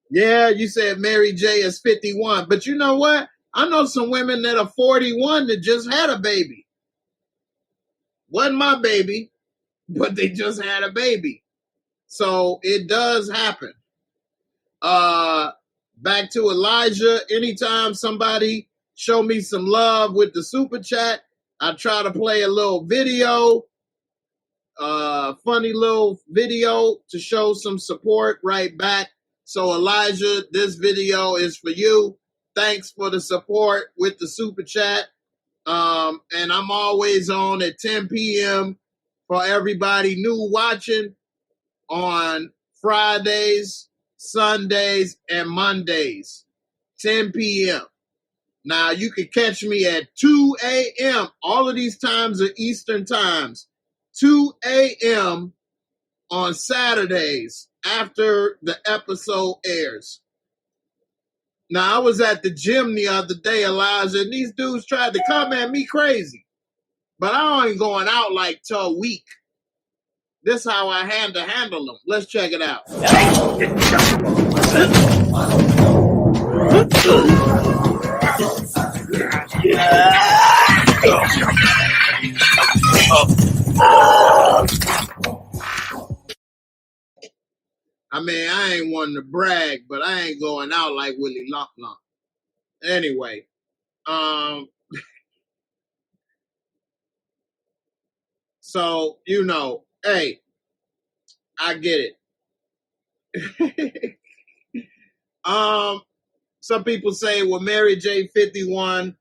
Yeah, you said Mary J is 51. But you know what? I know some women that are 41 that just had a baby. Wasn't my baby, but they just had a baby. So it does happen. Back to Elijah. Anytime somebody show me some love with the super chat, I try to play a little video, funny little video to show some support right back. So Elijah, this video is for you. Thanks for the support with the super chat. And I'm always on at 10 p.m. for everybody new watching on Fridays, Sundays, and Mondays, 10 p.m. Now, you can catch me at 2 a.m. All of these times are Eastern times. 2 a.m. on Saturdays after the episode airs. Now, I was at the gym the other day, Elijah, and these dudes tried to come at me crazy. But I ain't going out like till a week. This is how I handle them. Let's check it out. I mean, I ain't one to brag, but I ain't going out like Willie Lump Lump. Anyway, so, you know, hey, I get it. Some people say, well, Mary J 51.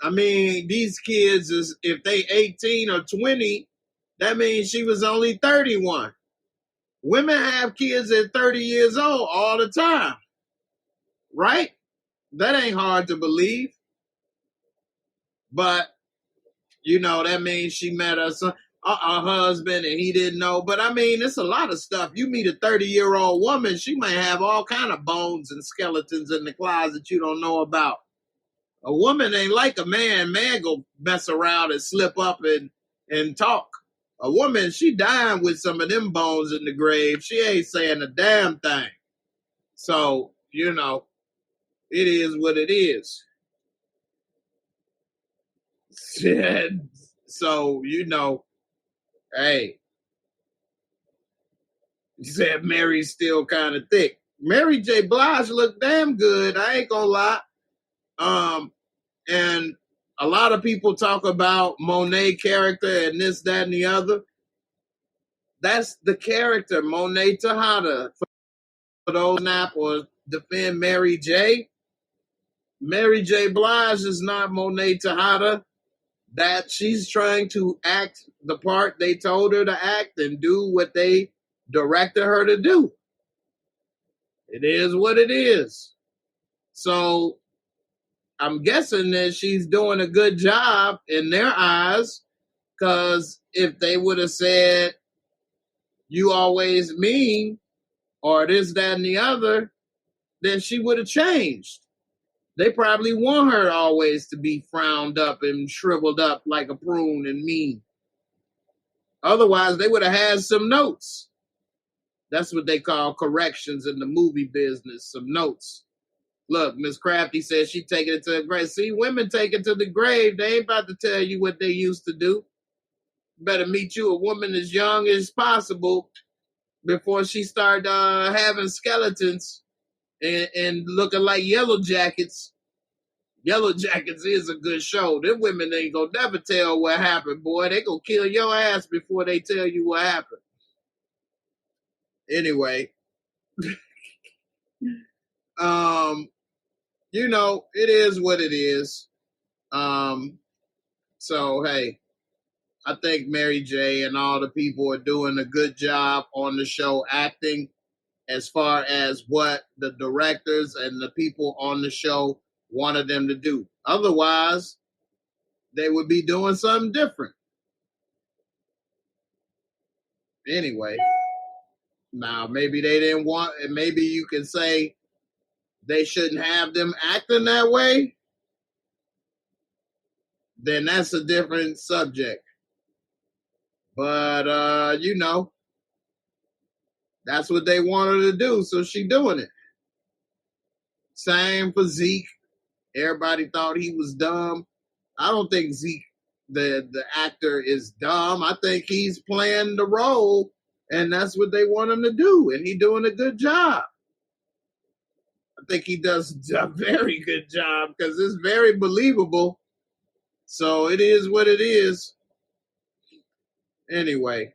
I mean, these kids is, if they 18 or 20, that means she was only 31. Women have kids at 30 years old all the time, right? That ain't hard to believe. But, you know, that means she met her husband and he didn't know. But, I mean, it's a lot of stuff. You meet a 30-year-old woman, she might have all kind of bones and skeletons in the closet you don't know about. A woman ain't like a man. Man go mess around and slip up and talk. A woman, she dying with some of them bones in the grave. She ain't saying a damn thing. So, you know, it is what it is. So, you know, hey, you said Mary's still kind of thick. Mary J. Blige looked damn good. I ain't gonna lie. And a lot of people talk about Monet character and this, that, and the other. That's the character, Monet Tejada. For those snap or defend Mary J. Mary J. Blige is not Monet Tejada. That she's trying to act the part they told her to act and do what they directed her to do. It is what it is. So I'm guessing that she's doing a good job in their eyes, because if they would have said, you always mean, or this, that, and the other, then she would have changed. They probably want her always to be frowned up and shriveled up like a prune and mean. Otherwise, they would have had some notes. That's what they call corrections in the movie business, some notes. Look, Miss Crafty says she taking it to the grave. See, women take it to the grave. They ain't about to tell you what they used to do. Better meet you a woman as young as possible before she start having skeletons and looking like Yellow Jackets. Yellow Jackets is a good show. Them women ain't gonna never tell what happened, boy. They gonna kill your ass before they tell you what happened. Anyway, you know, it is what it is. So, hey, I think Mary J and all the people are doing a good job on the show acting as far as what the directors and the people on the show wanted them to do. Otherwise, they would be doing something different. Anyway, now maybe they didn't want, and maybe you can say they shouldn't have them acting that way. Then that's a different subject. But, you know, that's what they want her to do, so she doing it. Same physique, Everybody thought he was dumb. I don't think Zeke, the actor, is dumb. I think he's playing the role, and that's what they want him to do, and he's doing a good job. I think he does a very good job because it's very believable. So it is what it is. Anyway,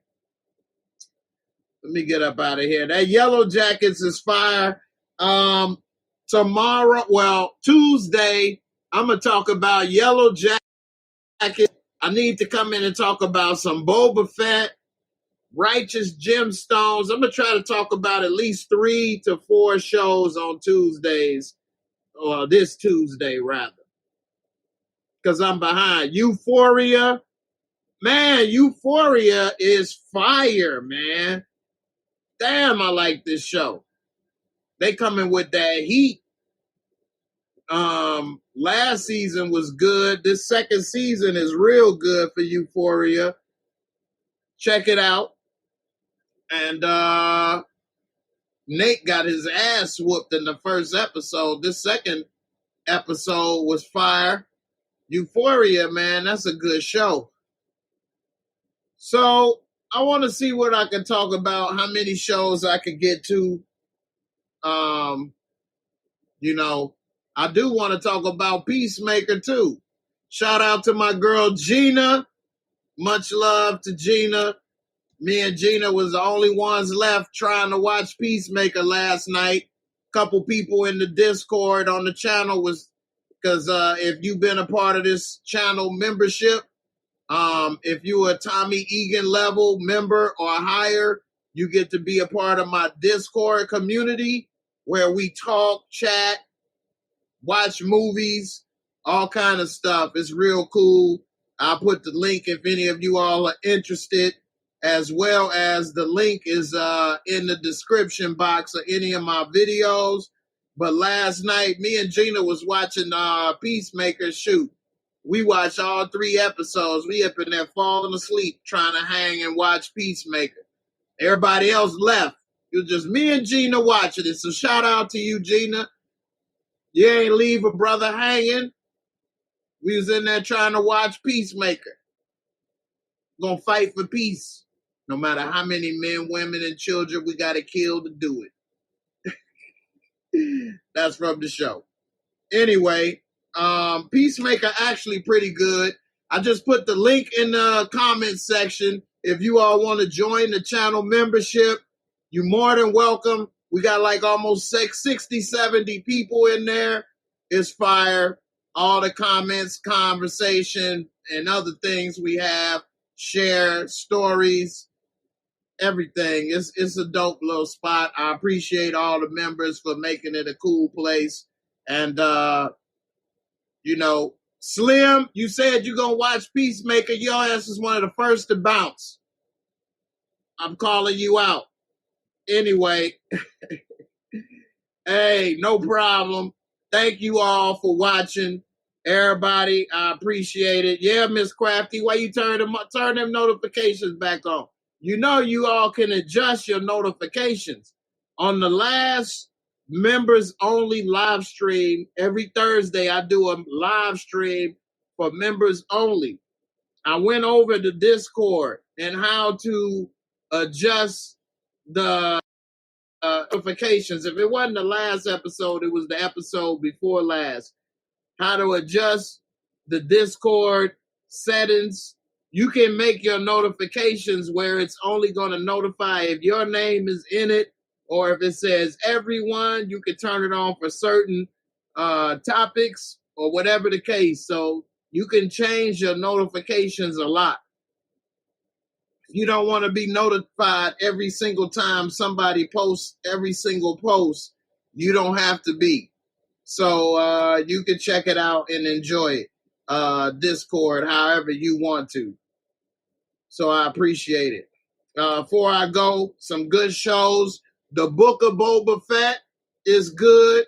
let me get up out of here. That Yellow Jackets is fire. Tomorrow, well, Tuesday, I'm going to talk about Yellow Jackets. I need to come in and talk about some Boba Fett, Righteous Gemstones. I'm going to try to talk about at least 3 to 4 shows on Tuesdays, or this Tuesday, rather, because I'm behind. Euphoria. Man, Euphoria is fire, man. Damn, I like this show. They coming with that heat. Last season was good. This second season is real good for Euphoria. Check it out. And Nate got his ass whooped in the first episode. This second episode was fire. Euphoria, man, that's a good show. So I want to see what I can talk about, how many shows I could get to. I do want to talk about Peacemaker too. Shout out to my girl Gina. Much love to Gina. Me and Gina was the only ones left trying to watch Peacemaker last night. Couple people in the Discord on the channel was, because if you've been a part of this channel membership, if you are a Tommy Egan level member or higher, you get to be a part of my Discord community where we talk, chat, watch movies, all kind of stuff. It's real cool. I'll put the link if any of you all are interested, as well as the link is in the description box of any of my videos. But last night, me and Gina was watching Peacemaker shoot. We watched all 3 episodes. We up in there falling asleep trying to hang and watch Peacemaker. Everybody else left. It was just me and Gina watching it. So shout out to you, Gina. You ain't leave a brother hanging. We was in there trying to watch Peacemaker. Gonna fight for peace. No matter how many men, women, and children we gotta kill to do it. That's from the show. Anyway, Peacemaker actually pretty good. I just put the link in the comments section. If you all want to join the channel membership, you're more than welcome. We got like almost 60, 70 people in there. It's fire. All the comments, conversation, and other things we have, share stories, everything. It's a dope little spot. I appreciate all the members for making it a cool place. And, Slim, you said you're going to watch Peacemaker. Your ass is one of the first to bounce. I'm calling you out. Anyway, hey, no problem. Thank you all for watching. Everybody, I appreciate it. Yeah, Miss Crafty, why you turn them notifications back on? You know you all can adjust your notifications. On the last members only live stream, every Thursday I do a live stream for members only. I went over the Discord and how to adjust the notifications. If it wasn't the last episode, it was the episode before last. How to adjust the Discord settings. You can make your notifications where it's only going to notify if your name is in it, or if it says everyone. You can turn it on for certain topics or whatever the case. So you can change your notifications a lot. If you don't want to be notified every single time somebody posts every single post, you don't have to be. So you can check it out and enjoy it. Discord, however you want to. So I appreciate it. Before I go, some good shows. The Book of Boba Fett is good.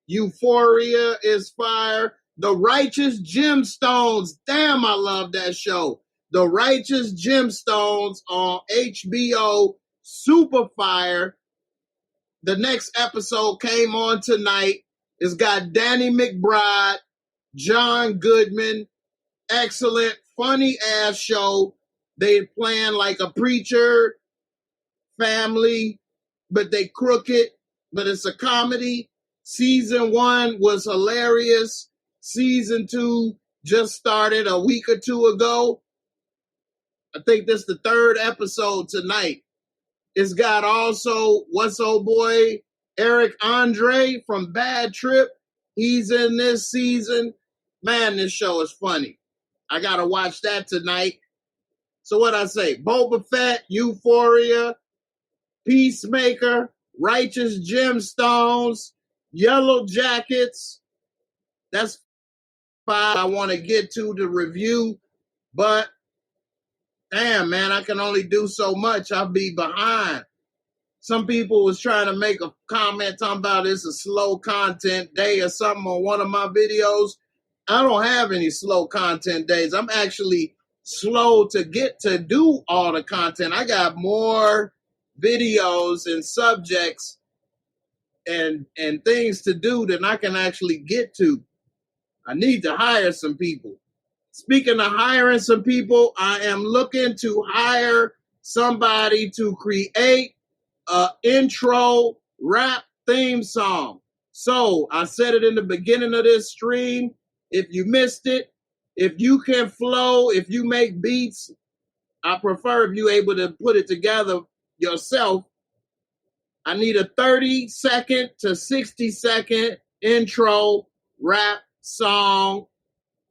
Euphoria is fire. The Righteous Gemstones. Damn, I love that show. The Righteous Gemstones on HBO. Super fire. The next episode came on tonight. It's got Danny McBride, John Goodman, excellent, funny ass show. They playing like a preacher family, but they crooked, but it's a comedy. Season 1 was hilarious. Season 2 just started a week or two ago. I think this is the 3rd episode tonight. It's got also, what's old boy, Eric Andre from Bad Trip. He's in this season. Man, this show is funny. I got to watch that tonight. So what I say, Boba Fett, Euphoria, Peacemaker, Righteous Gemstones, Yellow Jackets. That's 5 I want to get to review. But, damn, man, I can only do so much. I'll be behind. Some people was trying to make a comment talking about it's a slow content day or something on one of my videos. I don't have any slow content days. I'm actually slow to get to do all the content. I got more videos and subjects and things to do than I can actually get to. I need to hire some people. Speaking of hiring some people, I am looking to hire somebody to create an intro rap theme song. So I said it in the beginning of this stream. If you missed it, if you can flow, if you make beats, I prefer if you're able to put it together yourself. I need a 30-second to 60-second intro rap song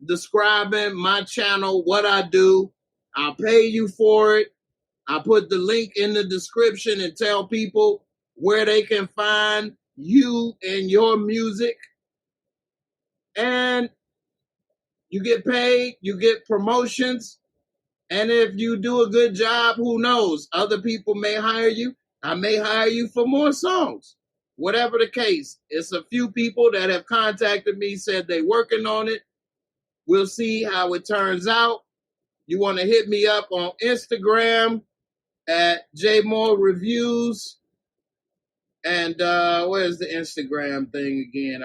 describing my channel, what I do. I'll pay you for it. I put the link in the description and tell people where they can find you and your music. And you get paid, you get promotions. And if you do a good job, who knows? Other people may hire you. I may hire you for more songs. Whatever the case, it's a few people that have contacted me, said they're working on it. We'll see how it turns out. You want to hit me up on Instagram at JAYMOOREREVIEWS. And where's the Instagram thing again?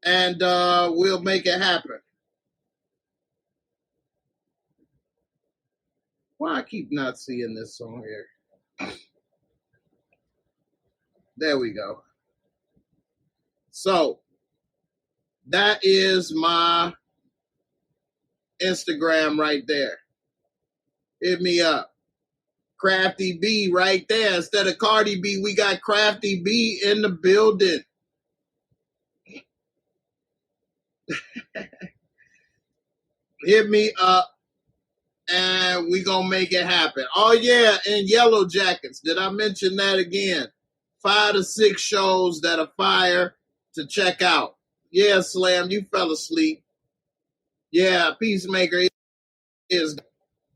We'll make it happen. Why I keep not seeing this on here? There we go. So that is my Instagram right there. Hit me up. Crafty B right there. Instead of Cardi B, we got Crafty B in the building. Hit me up and we gonna make it happen. Oh yeah, and Yellow Jackets. Did I mention that again? 5 to 6 shows that are fire to check out. Yeah, Slam, you fell asleep. Yeah, Peacemaker is.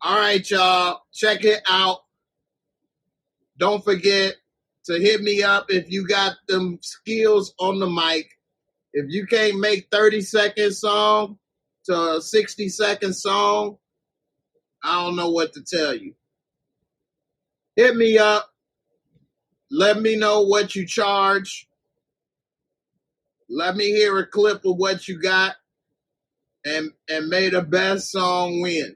All right, y'all. Check it out. Don't forget to hit me up if you got them skills on the mic. If you can't make 30-second song to a 60-second song, I don't know what to tell you. Hit me up. Let me know what you charge. Let me hear a clip of what you got. And may the best song win.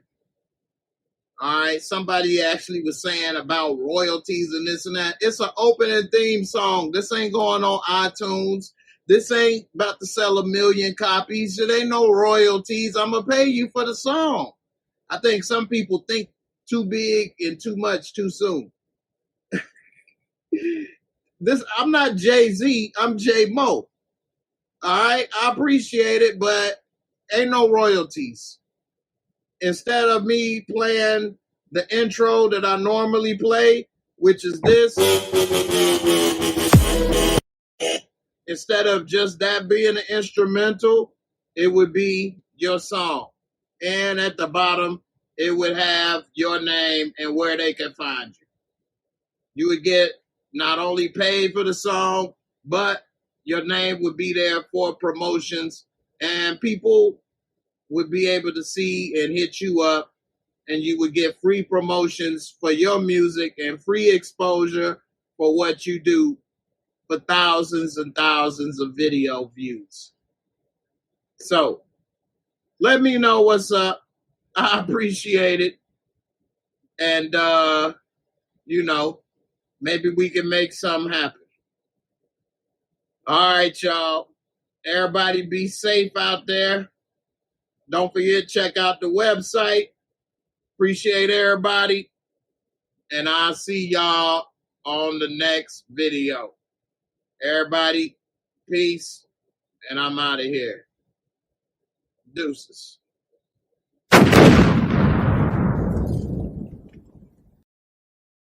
All right. Somebody actually was saying about royalties and this and that. It's an opening theme song. This ain't going on iTunes. This ain't about to sell 1 million copies. There ain't no royalties. I'm going to pay you for the song. I think some people think too big and too much too soon. I'm not Jay-Z. I'm J-Mo. All right. I appreciate it, but ain't no royalties. Instead of me playing the intro that I normally play, which is this, instead of just that being an instrumental, it would be your song. And at the bottom, it would have your name and where they can find you. You would get not only paid for the song, but your name would be there for promotions, and people would be able to see and hit you up, and you would get free promotions for your music and free exposure for what you do. for thousands and thousands of video views. So let me know what's up. I appreciate it. And, maybe we can make something happen. All right, y'all. Everybody be safe out there. Don't forget, check out the website. Appreciate everybody. And I'll see y'all on the next video. Everybody, peace. And I'm out of here. Deuces.